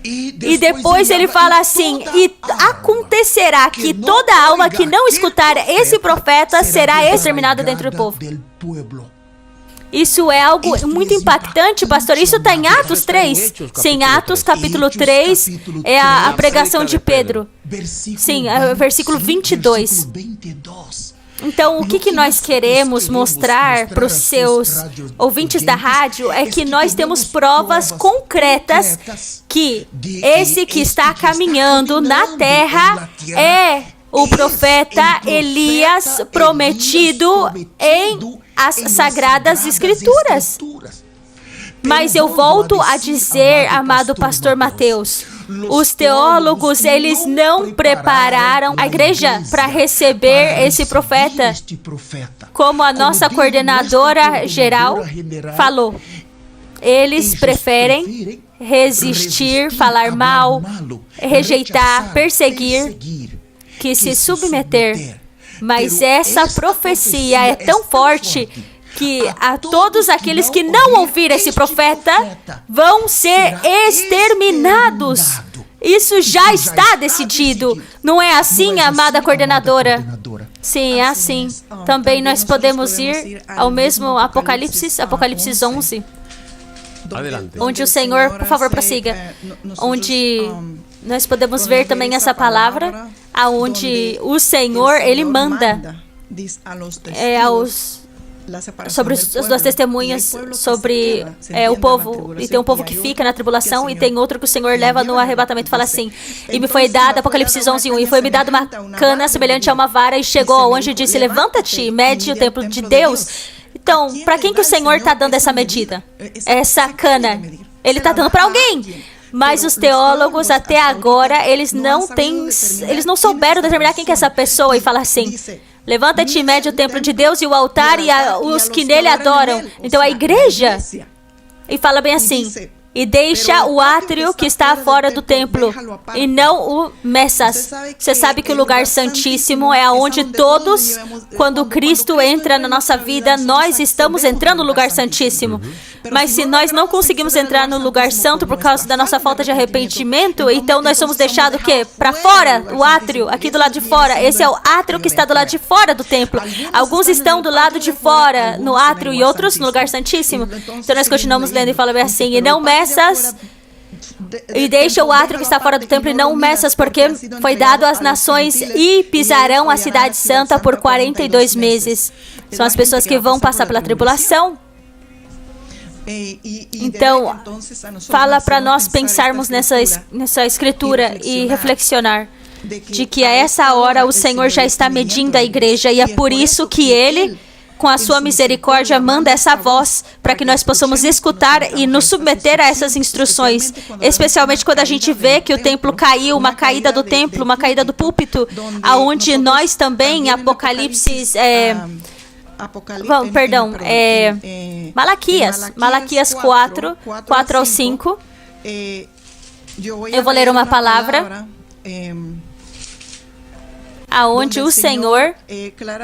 E depois ele fala assim: e acontecerá que toda alma que não escutar esse profeta será exterminada dentro do povo. Isso é algo muito impactante, pastor. Isso está em Atos 3. Sim, Atos capítulo 3 é a pregação de Pedro. Sim, é o versículo 22. Então, o que nós queremos mostrar para os seus ouvintes da rádio é que nós temos provas concretas que esse que está caminhando na terra é o profeta Elias prometido em as Sagradas Escrituras. Mas eu volto a dizer, amado pastor Mateus, os teólogos, eles não prepararam a igreja para receber esse profeta. Como a nossa coordenadora geral falou, eles preferem resistir, falar mal, rejeitar, perseguir. que se submeter. Mas essa profecia é tão forte que a todos aqueles que não ouvirem esse profeta vão ser exterminados. Isso já está decidido. Não é assim, amada coordenadora? Sim, é assim. Também nós podemos ir ao mesmo Apocalipse 11. Onde o Senhor, por favor, prossiga. Onde nós podemos ver também essa palavra, aonde o Senhor, Ele manda sobre as duas testemunhas, sobre o povo, e tem um povo que fica na tribulação, e tem outro que o Senhor leva no arrebatamento, fala assim, e me foi dado, Apocalipse 11:1, e foi-me dado uma cana semelhante a uma vara, e chegou ao anjo e disse, levanta-te e mede o templo de Deus. Então, para quem que o Senhor está dando essa medida? Essa cana? Ele está dando para alguém. Mas os teólogos até agora, eles não souberam determinar quem que é essa pessoa, e fala assim, levanta-te e mede o templo de Deus e o altar e os que nele adoram. Então a igreja, e fala bem assim, e deixa o átrio que está fora do templo, e não o Messas. Você sabe que o lugar santíssimo é onde todos, quando Cristo entra na nossa vida, nós estamos entrando no lugar santíssimo. Mas se nós não conseguimos entrar no lugar santo por causa da nossa falta de arrependimento, então nós somos deixados o quê? Para fora, o átrio, aqui do lado de fora. Esse é o átrio que está do lado de fora do templo. Alguns estão do lado de fora, no átrio, e outros no lugar santíssimo. Então nós continuamos lendo e fala bem assim, e não Messas, e deixa o átrio que está fora do templo e não Messas, porque foi dado às nações e pisarão a cidade santa por 42 meses. São as pessoas que vão passar pela tribulação. Então, fala para nós pensarmos nessa escritura e reflexionar de que a essa hora o Senhor já está medindo a igreja, e é por isso que Ele, com a sua misericórdia, manda essa voz para que nós possamos escutar e nos submeter a essas instruções, especialmente quando a gente vê que o templo caiu, uma caída do templo, uma caída do púlpito, aonde nós também, em Apocalipse, Malaquias 4 ao 5, eu vou ler uma palavra, aonde o Senhor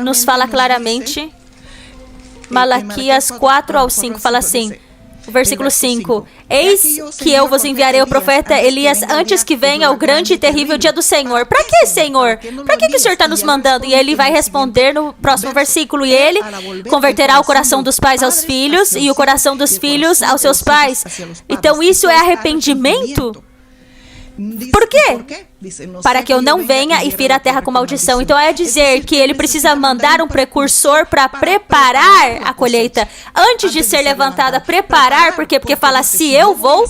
nos fala claramente. Malaquias 4 ao 5 fala assim, o versículo 5, eis que eu vos enviarei o profeta Elias antes que venha o grande e terrível dia do Senhor. Para que, Senhor? Para que o Senhor está nos mandando? E ele vai responder no próximo versículo, e ele converterá o coração dos pais aos filhos e o coração dos filhos aos seus pais. Então isso é arrependimento? Por quê? Para que eu não venha e fira a terra com maldição. Então é dizer que ele precisa mandar um precursor para preparar a colheita. Antes de ser levantada, preparar, por quê? Porque fala, se eu vou,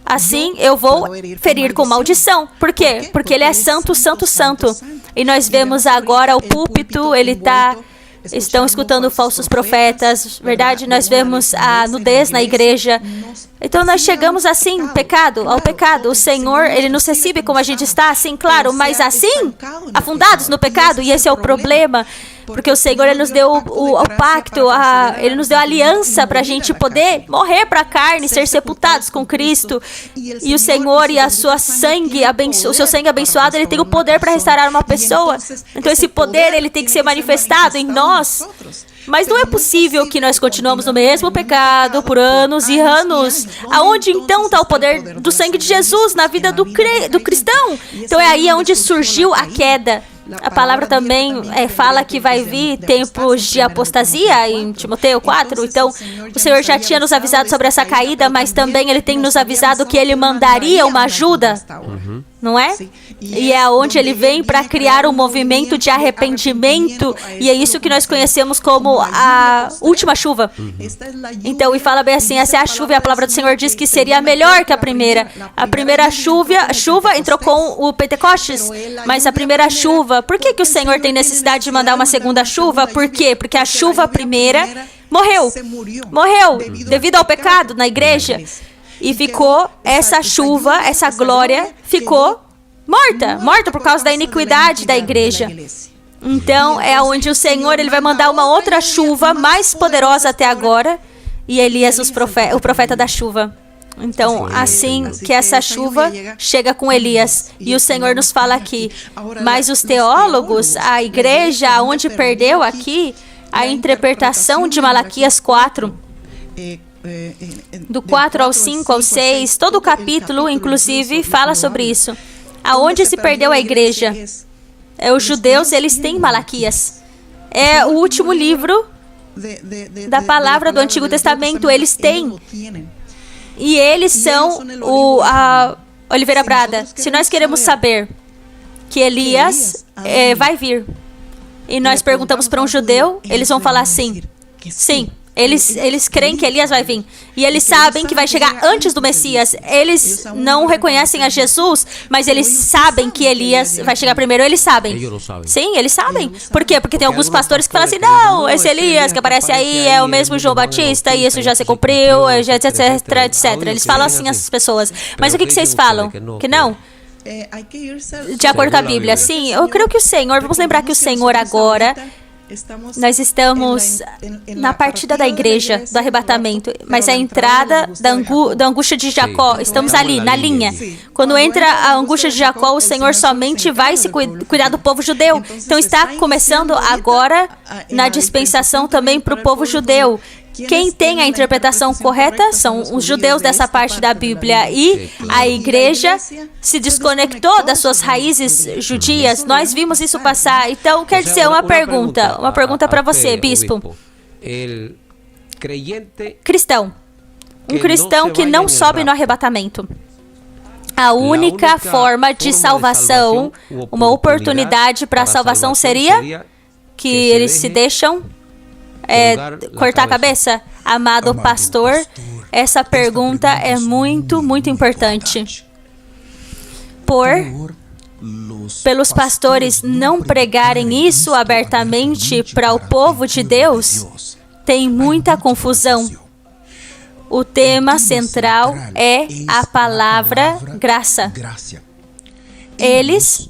assim eu vou ferir com maldição. Por quê? Porque ele é santo, santo, santo. E nós vemos agora o púlpito, estão escutando falsos profetas, verdade? Nós vemos a nudez na igreja. Então nós chegamos assim, ao pecado. O Senhor, Ele nos recebe como a gente está, assim, claro, mas assim, afundados no pecado, e esse é o problema. Porque o Senhor, Ele nos deu o pacto, Ele nos deu a aliança para a gente poder morrer para a carne, ser sepultados com Cristo. E o Senhor e o seu sangue abençoado, Ele tem o poder para restaurar uma pessoa. Então esse poder, ele tem que ser manifestado em nós. Mas não é possível que nós continuemos no mesmo pecado por anos e anos. Aonde então está o poder do sangue de Jesus na vida do cristão? Então é aí onde surgiu a queda. A palavra também fala que vai vir tempos de apostasia em Timoteu 4. Então, o Senhor já tinha nos avisado sobre essa caída, mas também Ele tem nos avisado que Ele mandaria uma ajuda, não é? E é onde Ele vem para criar um movimento de arrependimento, e é isso que nós conhecemos como a última chuva. Então, e fala bem assim, essa é a chuva, e a palavra do Senhor diz que seria melhor que a primeira. A primeira chuva entrou com o Pentecostes, mas a primeira chuva, por que o Senhor tem necessidade de mandar uma segunda chuva? Por quê? Porque a chuva primeira morreu devido ao pecado na igreja, e ficou essa chuva, essa glória, ficou morta por causa da iniquidade da igreja. Então, é onde o Senhor, Ele vai mandar uma outra chuva mais poderosa até agora, e Elias, o profeta da chuva. Então, assim que essa chuva chega com Elias. E o Senhor nos fala aqui. Mas os teólogos, a igreja, onde perdeu aqui a interpretação de Malaquias 4, do 4 ao 5, ao 6, todo o capítulo, inclusive, fala sobre isso. Aonde se perdeu a igreja? Os judeus, eles têm Malaquias. É o último livro da palavra do Antigo Testamento, eles têm. E eles são a Oliveira Brada. Se nós queremos saber que Elias vai vir, e nós perguntamos para um judeu, eles vão falar sim. Sim. Eles creem que Elias vai vir. E eles sabem que vai chegar antes do Messias. Eles não reconhecem a Jesus, mas eles sabem que Elias vai chegar primeiro. Eles sabem. Sim, eles sabem. Por quê? Porque tem alguns pastores que falam assim, não, esse Elias que aparece aí é o mesmo João Batista, e isso já se cumpriu, etc, etc. Eles falam assim, essas pessoas. Mas o que vocês falam? Que não? De acordo com a Bíblia. Sim, eu creio que o Senhor, vamos lembrar que o Senhor agora, nós estamos na partida da igreja, do arrebatamento, mas a entrada da angústia de Jacó, estamos ali, na linha. Quando entra a angústia de Jacó, o Senhor somente vai se cuidar do povo judeu. Então está começando agora na dispensação também para o povo judeu. Quem tem a interpretação correta são os judeus dessa parte da Bíblia, e a igreja se desconectou das suas raízes judias. Nós vimos isso passar. Então, quer dizer, uma pergunta para você, bispo. Cristão. Um cristão que não sobe no arrebatamento. A única forma de salvação, uma oportunidade para a salvação seria que eles se deixam cortar a cabeça? Amado pastor, essa pergunta é muito, muito importante. Pelos pastores não pregarem isso abertamente para o povo de Deus, tem muita confusão. O tema central é a palavra graça. Eles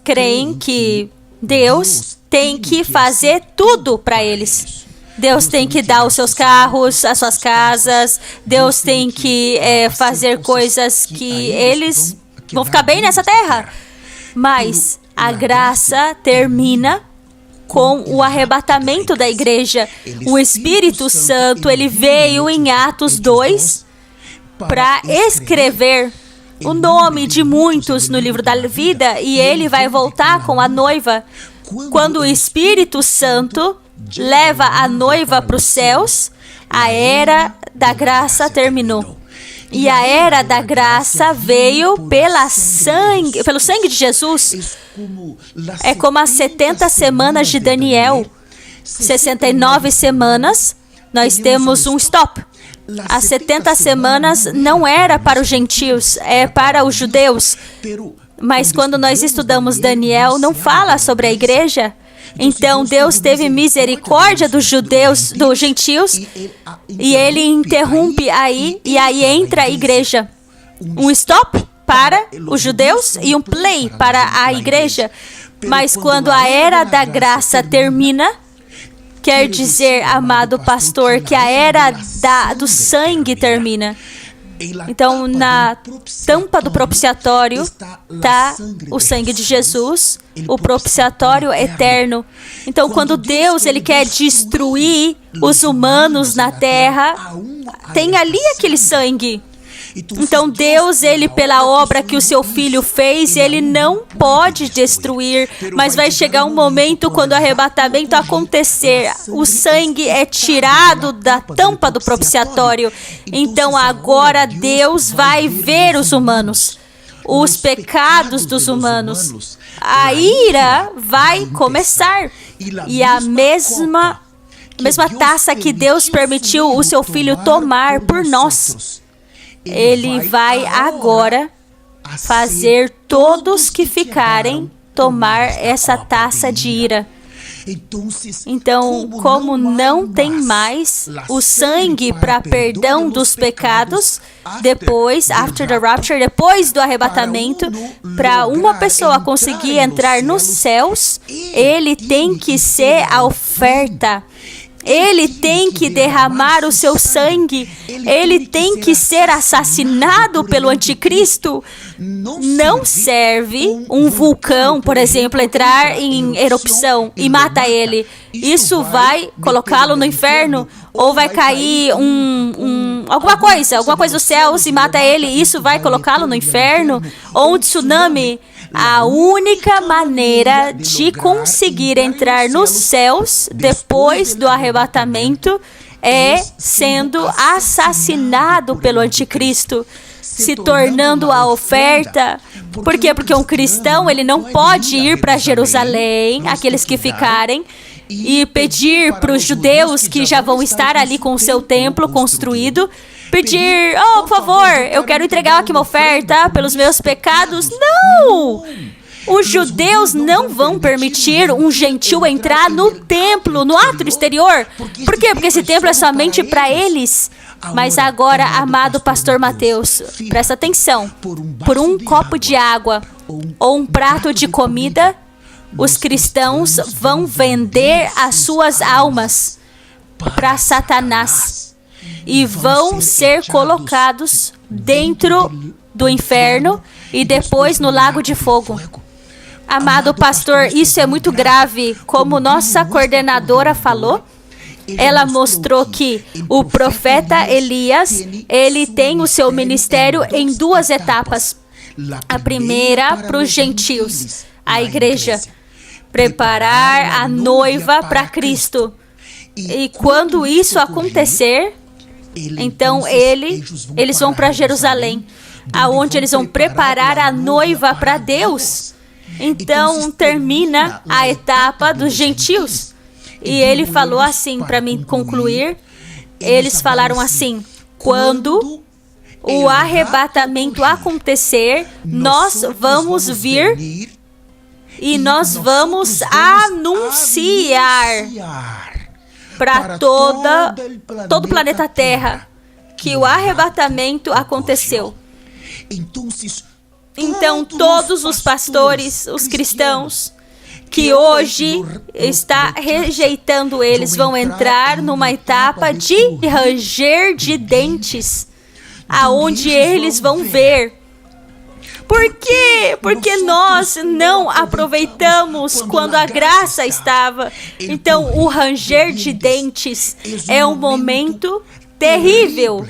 creem que Deus tem que fazer tudo para eles. Deus tem que dar os seus carros, as suas casas. Deus tem que fazer coisas que eles vão ficar bem nessa terra. Mas a graça termina com o arrebatamento da igreja. O Espírito Santo, ele veio em Atos 2 para escrever o nome de muitos no livro da vida, e ele vai voltar com a noiva. Quando o Espírito Santo leva a noiva para os céus, a era da graça terminou. E a era da graça veio pelo sangue de Jesus. É como as 70 semanas de Daniel. 69 semanas, nós temos um stop. As 70 semanas não era para os gentios, é para os judeus. Mas quando nós estudamos Daniel, não fala sobre a igreja. Então Deus teve misericórdia dos judeus, dos gentios, e ele interrompe aí, e aí entra a igreja. Um stop para os judeus e um play para a igreja. Mas quando a era da graça termina, quer dizer, amado pastor, que a era do sangue termina. Então, na tampa do propiciatório está o sangue de Jesus, o propiciatório eterno. Então, quando Deus ele quer destruir os humanos na terra, tem ali aquele sangue. Então Deus, ele pela obra que o seu filho fez, ele não pode destruir, mas vai chegar um momento quando o arrebatamento acontecer, o sangue é tirado da tampa do propiciatório. Então agora Deus vai ver os humanos, os pecados dos humanos. A ira vai começar, e a mesma taça que Deus permitiu o seu filho tomar por nós, ele vai agora fazer todos que ficarem tomar essa taça de ira. Então, como não tem mais o sangue para perdão dos pecados, depois, after the rapture, depois do arrebatamento, para uma pessoa conseguir entrar nos céus, ele tem que ser a oferta. Ele tem que derramar o seu sangue. Ele tem que ser assassinado pelo anticristo. Não serve um vulcão, por exemplo, entrar em erupção e mata ele. Isso vai colocá-lo no inferno. Ou vai cair alguma coisa dos céus e mata ele. Isso vai colocá-lo no inferno. Ou um tsunami. A única maneira de conseguir entrar nos céus depois do arrebatamento é sendo assassinado pelo anticristo, se tornando a oferta. Por quê? Porque um cristão, ele não pode ir para Jerusalém, aqueles que ficarem, e pedir para os judeus que já vão estar ali com o seu templo construído, pedir, por favor, eu quero entregar aqui uma oferta pelos meus pecados. Não! Os judeus não vão permitir um gentil entrar no templo, no átrio exterior. Por quê? Porque esse templo é somente para eles. Mas agora, amado pastor Mateus, presta atenção. Por um copo de água ou um prato de comida, os cristãos vão vender as suas almas para Satanás e vão ser colocados dentro do inferno e depois no lago de fogo. Amado pastor, isso é muito grave. Como nossa coordenadora falou, ela mostrou que o profeta Elias, ele tem o seu ministério em duas etapas. A primeira para os gentios, a igreja, preparar a noiva para Cristo. E quando isso acontecer, então eles vão para Jerusalém, aonde eles vão preparar a noiva para Deus. Então termina a etapa dos gentios. E ele falou assim, para mim concluir, eles falaram assim: quando o arrebatamento acontecer, nós vamos vir e nós vamos anunciar para todo o planeta Terra que o arrebatamento aconteceu. Então, todos os pastores, os cristãos, que hoje está rejeitando eles, vão entrar numa etapa de ranger de dentes, aonde eles vão ver. Por quê? Porque nós não aproveitamos quando a graça estava. Então, o ranger de dentes é um momento terrível.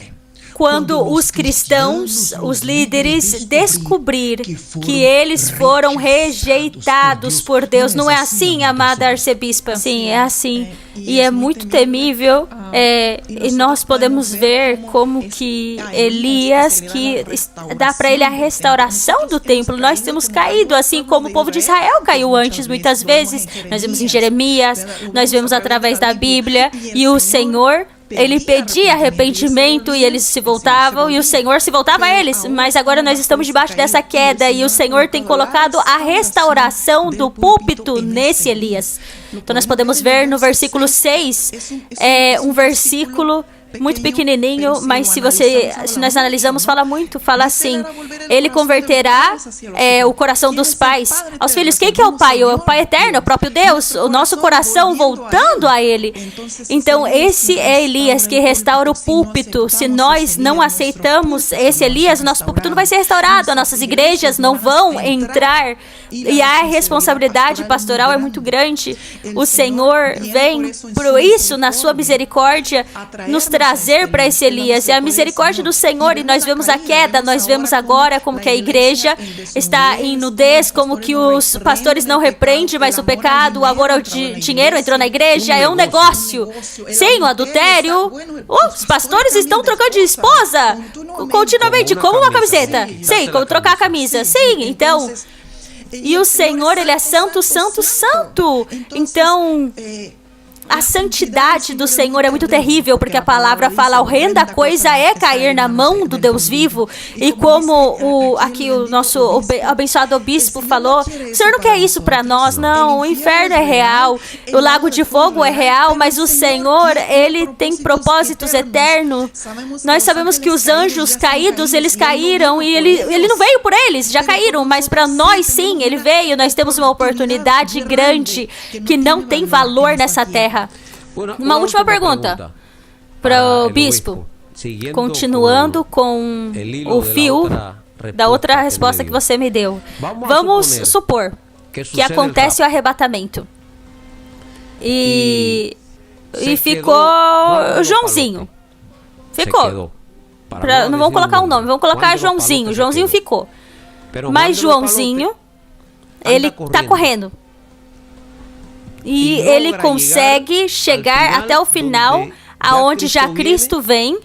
Quando os cristãos, os líderes, descobrir que eles foram rejeitados por Deus. Não é assim, amada arcebispa? Sim, é assim. E é muito temível. E nós podemos ver como que Elias, que dá para ele a restauração do templo. Nós temos caído, assim como o povo de Israel caiu antes, muitas vezes. Nós vemos em Jeremias, nós vemos através da Bíblia. E o Senhor, ele pedia arrependimento e eles se voltavam, e o Senhor se voltava a eles. Mas agora nós estamos debaixo dessa queda e o Senhor tem colocado a restauração do púlpito nesse Elias. Então nós podemos ver no versículo 6, um versículo muito pequenininho, mas se nós analisamos, fala assim: ele converterá o coração dos pais aos filhos. Quem que é o pai? É o Pai eterno, é o próprio Deus, o nosso coração voltando a ele. Então esse é Elias que restaura o púlpito. Se nós não aceitamos esse Elias, o nosso púlpito não vai ser restaurado, as nossas igrejas não vão entrar, e a responsabilidade pastoral é muito grande. O Senhor vem por isso, na sua misericórdia, nos trazer para esse Elias. É a misericórdia do Senhor, e nós vemos a queda, nós vemos agora como que a igreja está em nudez, como que os pastores não repreendem mais o pecado, o amor ao dinheiro entrou na igreja, é um negócio. Sim, o adultério. Os pastores estão trocando de esposa continuamente, como uma camiseta. Sim, como trocar a camisa. Sim, então. E o Senhor, ele é santo, santo, santo. Então, a santidade do Senhor é muito terrível, porque a palavra fala: horrenda coisa é cair na mão do Deus vivo. E como aqui o nosso abençoado bispo falou, o Senhor não quer isso para nós, não. O inferno é real, o lago de fogo é real, mas o Senhor, ele tem propósitos eternos. Nós sabemos que os anjos caídos, eles caíram e ele não veio por eles, já caíram, mas para nós sim, ele veio. Nós temos uma oportunidade grande que não tem valor nessa terra. Uma última pergunta para o bispo, continuando com o fio da outra resposta que você me deu. Vamos supor que acontece o arrebatamento. E ficou Joãozinho. Ficou. Não vamos colocar um nome, vamos colocar Joãozinho. Joãozinho ficou. Mas Joãozinho, ele está correndo. E ele consegue chegar até o final, aonde já Cristo vem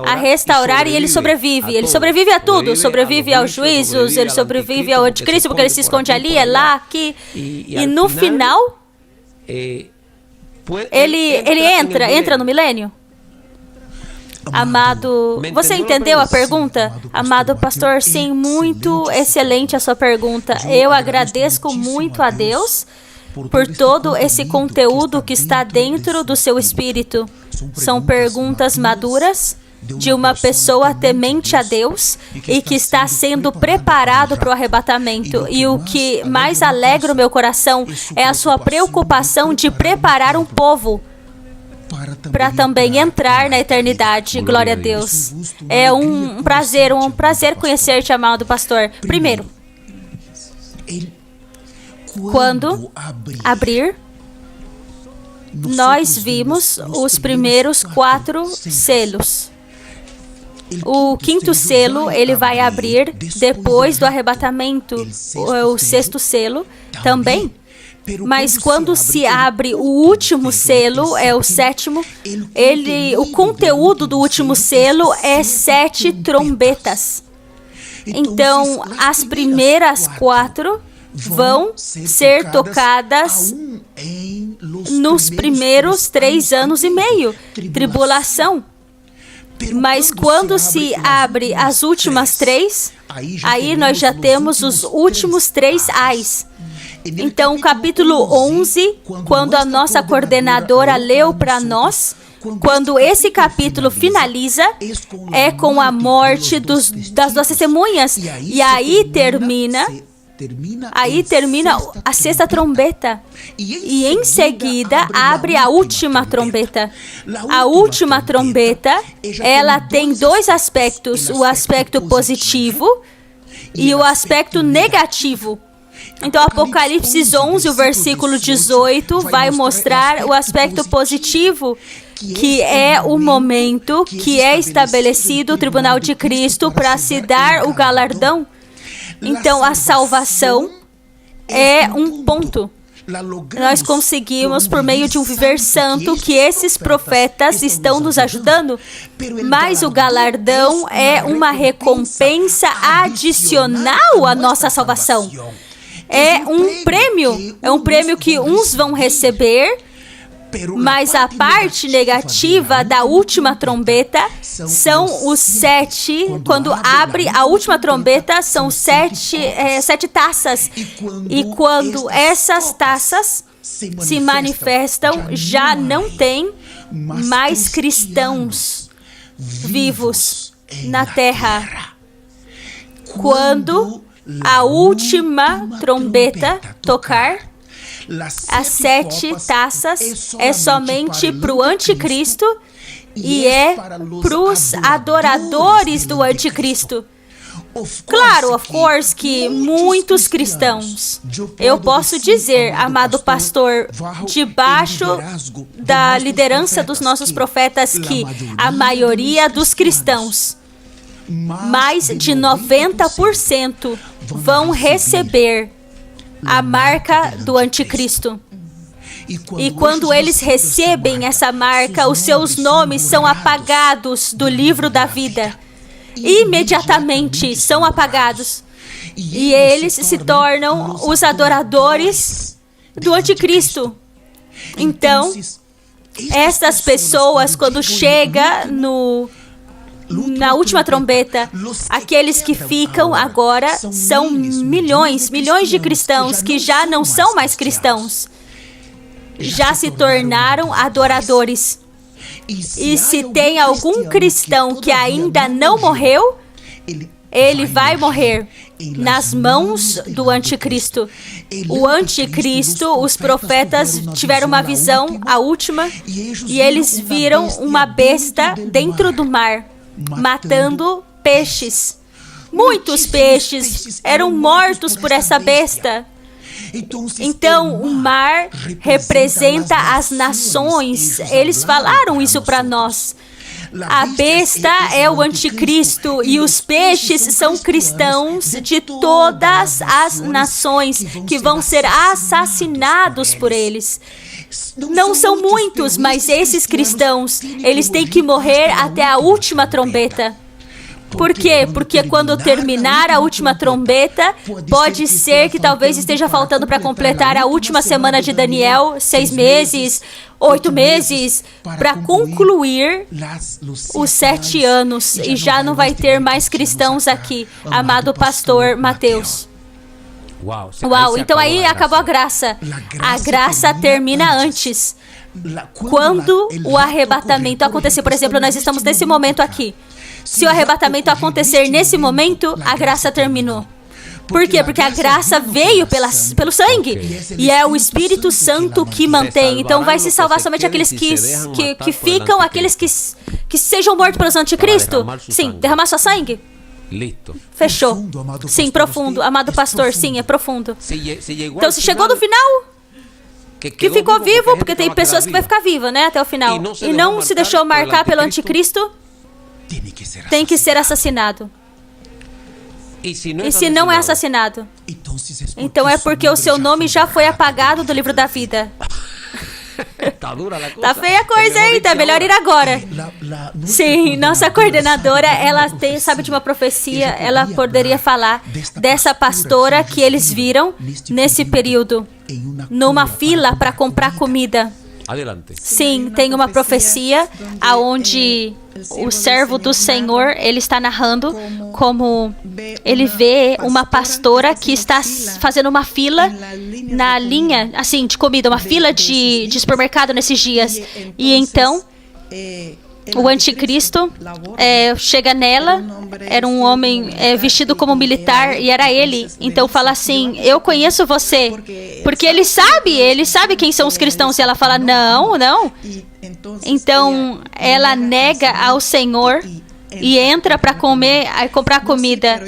a restaurar e ele sobrevive. Ele sobrevive a tudo. Sobrevive aos juízos, ele sobrevive ao anticristo, porque ele se esconde ali, é lá, aqui. E no final, ele entra no milênio. Amado, você entendeu a pergunta? Amado pastor, sim, muito excelente a sua pergunta. Eu agradeço muito a Deus por todo esse conteúdo que está dentro do seu espírito. São perguntas maduras de uma pessoa temente a Deus e que está sendo preparado para o arrebatamento. E o que mais alegra o meu coração é a sua preocupação de preparar um povo para também entrar na eternidade. Glória a Deus. É um prazer conhecer-te, amado pastor. Primeiro, quando abrir, nós vimos os primeiros 4 selos. O 5º selo, ele vai abrir depois do arrebatamento, o 6º selo também. Mas quando se abre o último selo, é o 7º, o conteúdo do último selo é 7 trombetas. Então, as primeiras 4 vão ser tocadas nos primeiros 3 anos e meio, tribulação. Mas quando se abre as últimas 3, aí nós já temos os últimos 3 ais. Então, capítulo 11, quando a nossa coordenadora leu para nós, quando esse capítulo finaliza, é com a morte das 2 testemunhas. E aí termina a 6ª trombeta. E em seguida abre a última trombeta. A última trombeta, ela tem 2 aspectos, o aspecto positivo e o aspecto negativo. Então, Apocalipse 11, o versículo 18, vai mostrar o aspecto positivo, que é o momento que é estabelecido o tribunal de Cristo para se dar o galardão. Então, a salvação é um ponto. Nós conseguimos, por meio de um viver santo, que esses profetas estão nos ajudando, mas o galardão é uma recompensa adicional à nossa salvação. É um prêmio que uns vão receber, mas a parte negativa da última trombeta são os 7, quando abre a última trombeta, são 7 taças. E quando essas taças se manifestam, já não tem mais cristãos vivos na terra. Quando a última trombeta tocar, as 7 taças é somente para o anticristo e é para os adoradores do anticristo. Claro, of course, que muitos cristãos, eu posso dizer, amado pastor, debaixo da liderança dos nossos profetas, que a maioria dos cristãos, mais de 90%, vão receber a marca do anticristo. E quando eles recebem essa marca, os seus nomes são apagados do livro da vida. Imediatamente são apagados. E eles se tornam os adoradores do anticristo. Então, essas pessoas, quando chega na última trombeta, aqueles que ficam agora são milhões de cristãos que já não são mais cristãos. Já se tornaram adoradores. E se tem algum cristão que ainda não morreu, ele vai morrer nas mãos do anticristo. O anticristo, os profetas tiveram uma visão, a última, e eles viram uma besta dentro do mar, matando peixes. Muitos peixes eram mortos por essa besta. Então, o mar representa as nações. Eles falaram isso para nós. A besta é o anticristo e os peixes são cristãos de todas as nações que vão ser assassinados por eles. Não são muitos, mas esses cristãos, eles têm que morrer até a última trombeta. Por quê? Porque quando terminar a última trombeta, pode ser que talvez esteja faltando para completar a última semana de Daniel, 6 meses, 8 meses, para concluir os 7 anos. E já não vai ter mais cristãos aqui, amado pastor Mateus. Uau, então aí acabou a graça. A graça termina antes. Quando o arrebatamento acontecer, por exemplo, nós estamos nesse momento aqui. Se o arrebatamento acontecer nesse momento, a graça terminou. Por quê? Porque a graça veio pelo sangue. E é o Espírito Santo que mantém. Então vai se salvar somente aqueles que ficam, aqueles que sejam mortos pelos anticristo. Sim, derramar sua sangue. Fechou. Sim, profundo. Amado pastor, sim, é profundo. Então se chegou no final, que ficou vivo, porque tem pessoas que vai ficar viva, né, até o final. E não se deixou marcar pelo anticristo, tem que ser assassinado. E se não é assassinado, então é porque o seu nome já foi apagado do livro da vida. Tá feia a coisa ainda, é melhor ir agora. Sim, nossa coordenadora, ela sabe de uma profecia, ela poderia falar dessa pastora que eles viram nesse período, numa fila para comprar comida. Sim, tem uma profecia aonde o servo do Senhor, ele está narrando como ele vê uma pastora que está fazendo uma fila na linha, assim, de comida, uma fila de supermercado nesses dias. E então, o anticristo chega nela, era um homem vestido como militar, e era ele. Então fala assim, eu conheço você, porque ele sabe quem são os cristãos. E ela fala, não. Então ela nega ao Senhor e entra para comprar comida.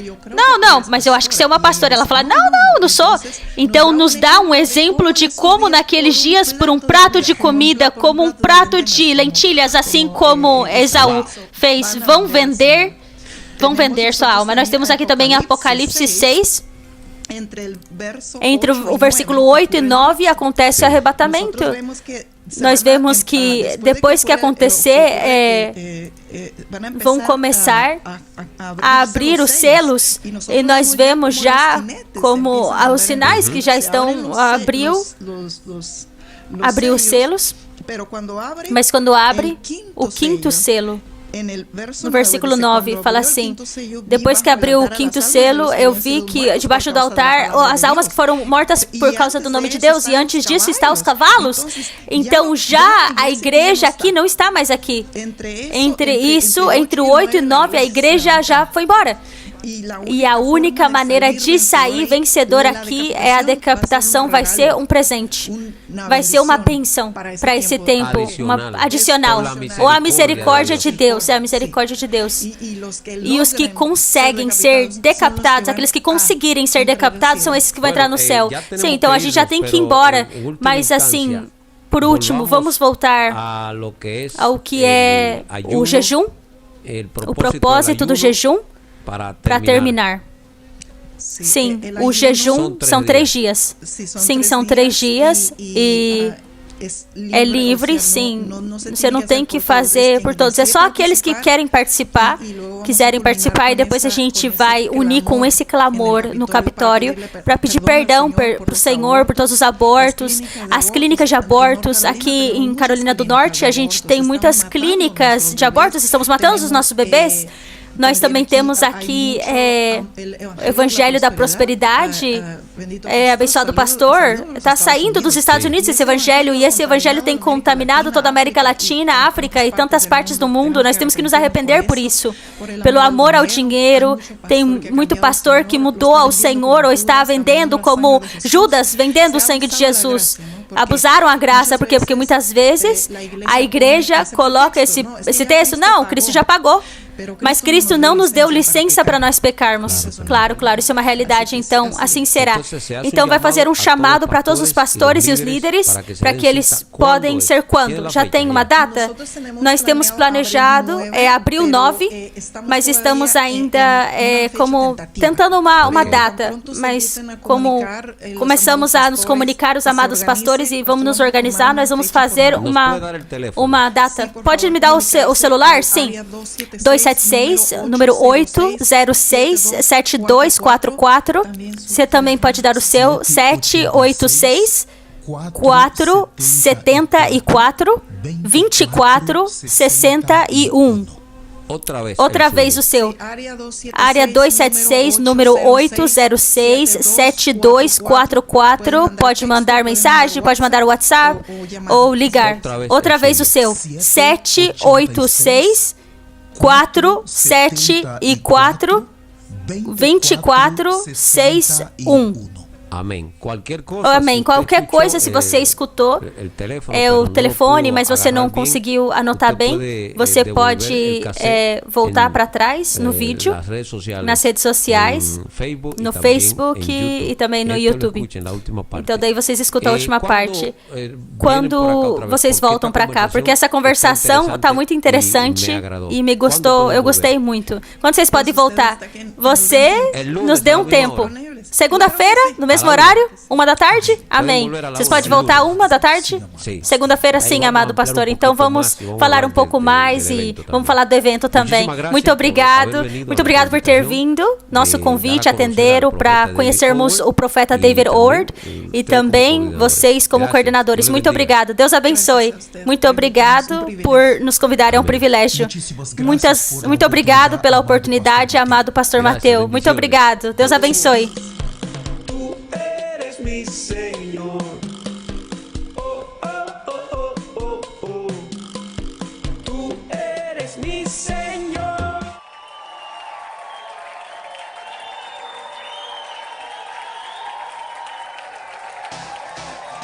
Não, mas eu acho que você é uma pastora. Ela fala, não sou. Então nos dá um exemplo de como naqueles dias, por um prato de comida, como um prato de lentilhas, assim como Esaú fez, vão vender sua alma. Nós temos aqui também Apocalipse 6. Entre o versículo 8 e 9 acontece o arrebatamento. Nós vemos que depois que acontecer, vão começar a abrir os selos, e nós vemos já como os sinais que já estão abriu os selos, mas quando abre o quinto selo, no versículo 9, fala assim, depois que abriu o quinto selo, eu vi que debaixo do altar, as almas que foram mortas por causa do nome de Deus, e antes disso está os cavalos. Então já a igreja aqui não está mais aqui. Entre o 8 e 9, a igreja já foi embora. E a única maneira de sair vencedor aqui é a decapitação. Vai ser um presente, vai ser uma bênção para esse tempo, uma adicional, ou a misericórdia de Deus, é a misericórdia de Deus. E os que conseguem ser decapitados, aqueles que conseguirem ser decapitados, são esses que vão entrar no céu. Sim, então a gente já tem que ir embora, mas assim, por último, vamos voltar ao que é o jejum, o propósito do jejum. Para terminar. Sim, o jejum são 3 dias. Sim, são 3 dias e é livre, sim. Você não tem que fazer por todos. É só aqueles que quiserem participar, e depois a gente vai unir com esse clamor no Capitólio para pedir perdão para o Senhor por todos os abortos, as clínicas de abortos. Aqui em Carolina do Norte, a gente tem muitas clínicas de abortos, estamos matando os nossos bebês. Nós também temos aqui o Evangelho da Prosperidade, abençoado pastor, está saindo dos Estados Unidos esse evangelho, e esse evangelho tem contaminado toda a América Latina, África e tantas partes do mundo. Nós temos que nos arrepender por isso, pelo amor ao dinheiro. Tem muito pastor que mudou ao Senhor ou está vendendo como Judas, vendendo o sangue de Jesus. Abusaram a graça, por quê? Porque muitas vezes a igreja coloca esse texto, não, Cristo já pagou. Mas Cristo não nos deu licença para nós pecarmos. Claro, isso é uma realidade, então assim será. Então vai fazer um chamado para todos os pastores e os líderes, para que eles podem ser quando? Já tem uma data? Nós temos planejado, abril 9, mas estamos ainda como tentando uma data, mas como começamos a nos comunicar, os amados pastores, e vamos nos organizar, nós vamos fazer uma data. Pode me dar o celular? Sim. 276, número 806-7244. Você também pode dar o seu, 786-474-2461. Outra vez o seu. Área 276, número 806-7244. Pode mandar mensagem, pode mandar o WhatsApp ou ligar. Outra vez o seu. 786-474-2461. Amém. Qualquer coisa, se você escutou o telefone, mas você não conseguiu anotar bem, você pode voltar para trás no vídeo, nas redes sociais, no Facebook e também no YouTube. Então daí vocês escutam a última parte. Quando vocês voltam para cá, porque essa conversação está muito interessante e eu gostei muito. Quando vocês podem voltar? Você nos deu um tempo. Segunda-feira, no mesmo horário, 1h? Amém. Vocês podem voltar 1h? Segunda-feira, sim, amado pastor. Então vamos falar um pouco mais e vamos falar do evento também. Muito obrigado por ter vindo. Nosso convite, atenderam para conhecermos o profeta David Ord e também vocês como coordenadores. Muito obrigado. Deus abençoe. Muito obrigado por nos convidar. É um privilégio. Muito obrigado pela oportunidade, amado pastor Mateus. Muito obrigado. Deus abençoe. Mi Señor, oh, oh, oh, oh, oh, oh. Tú eres mi Señor.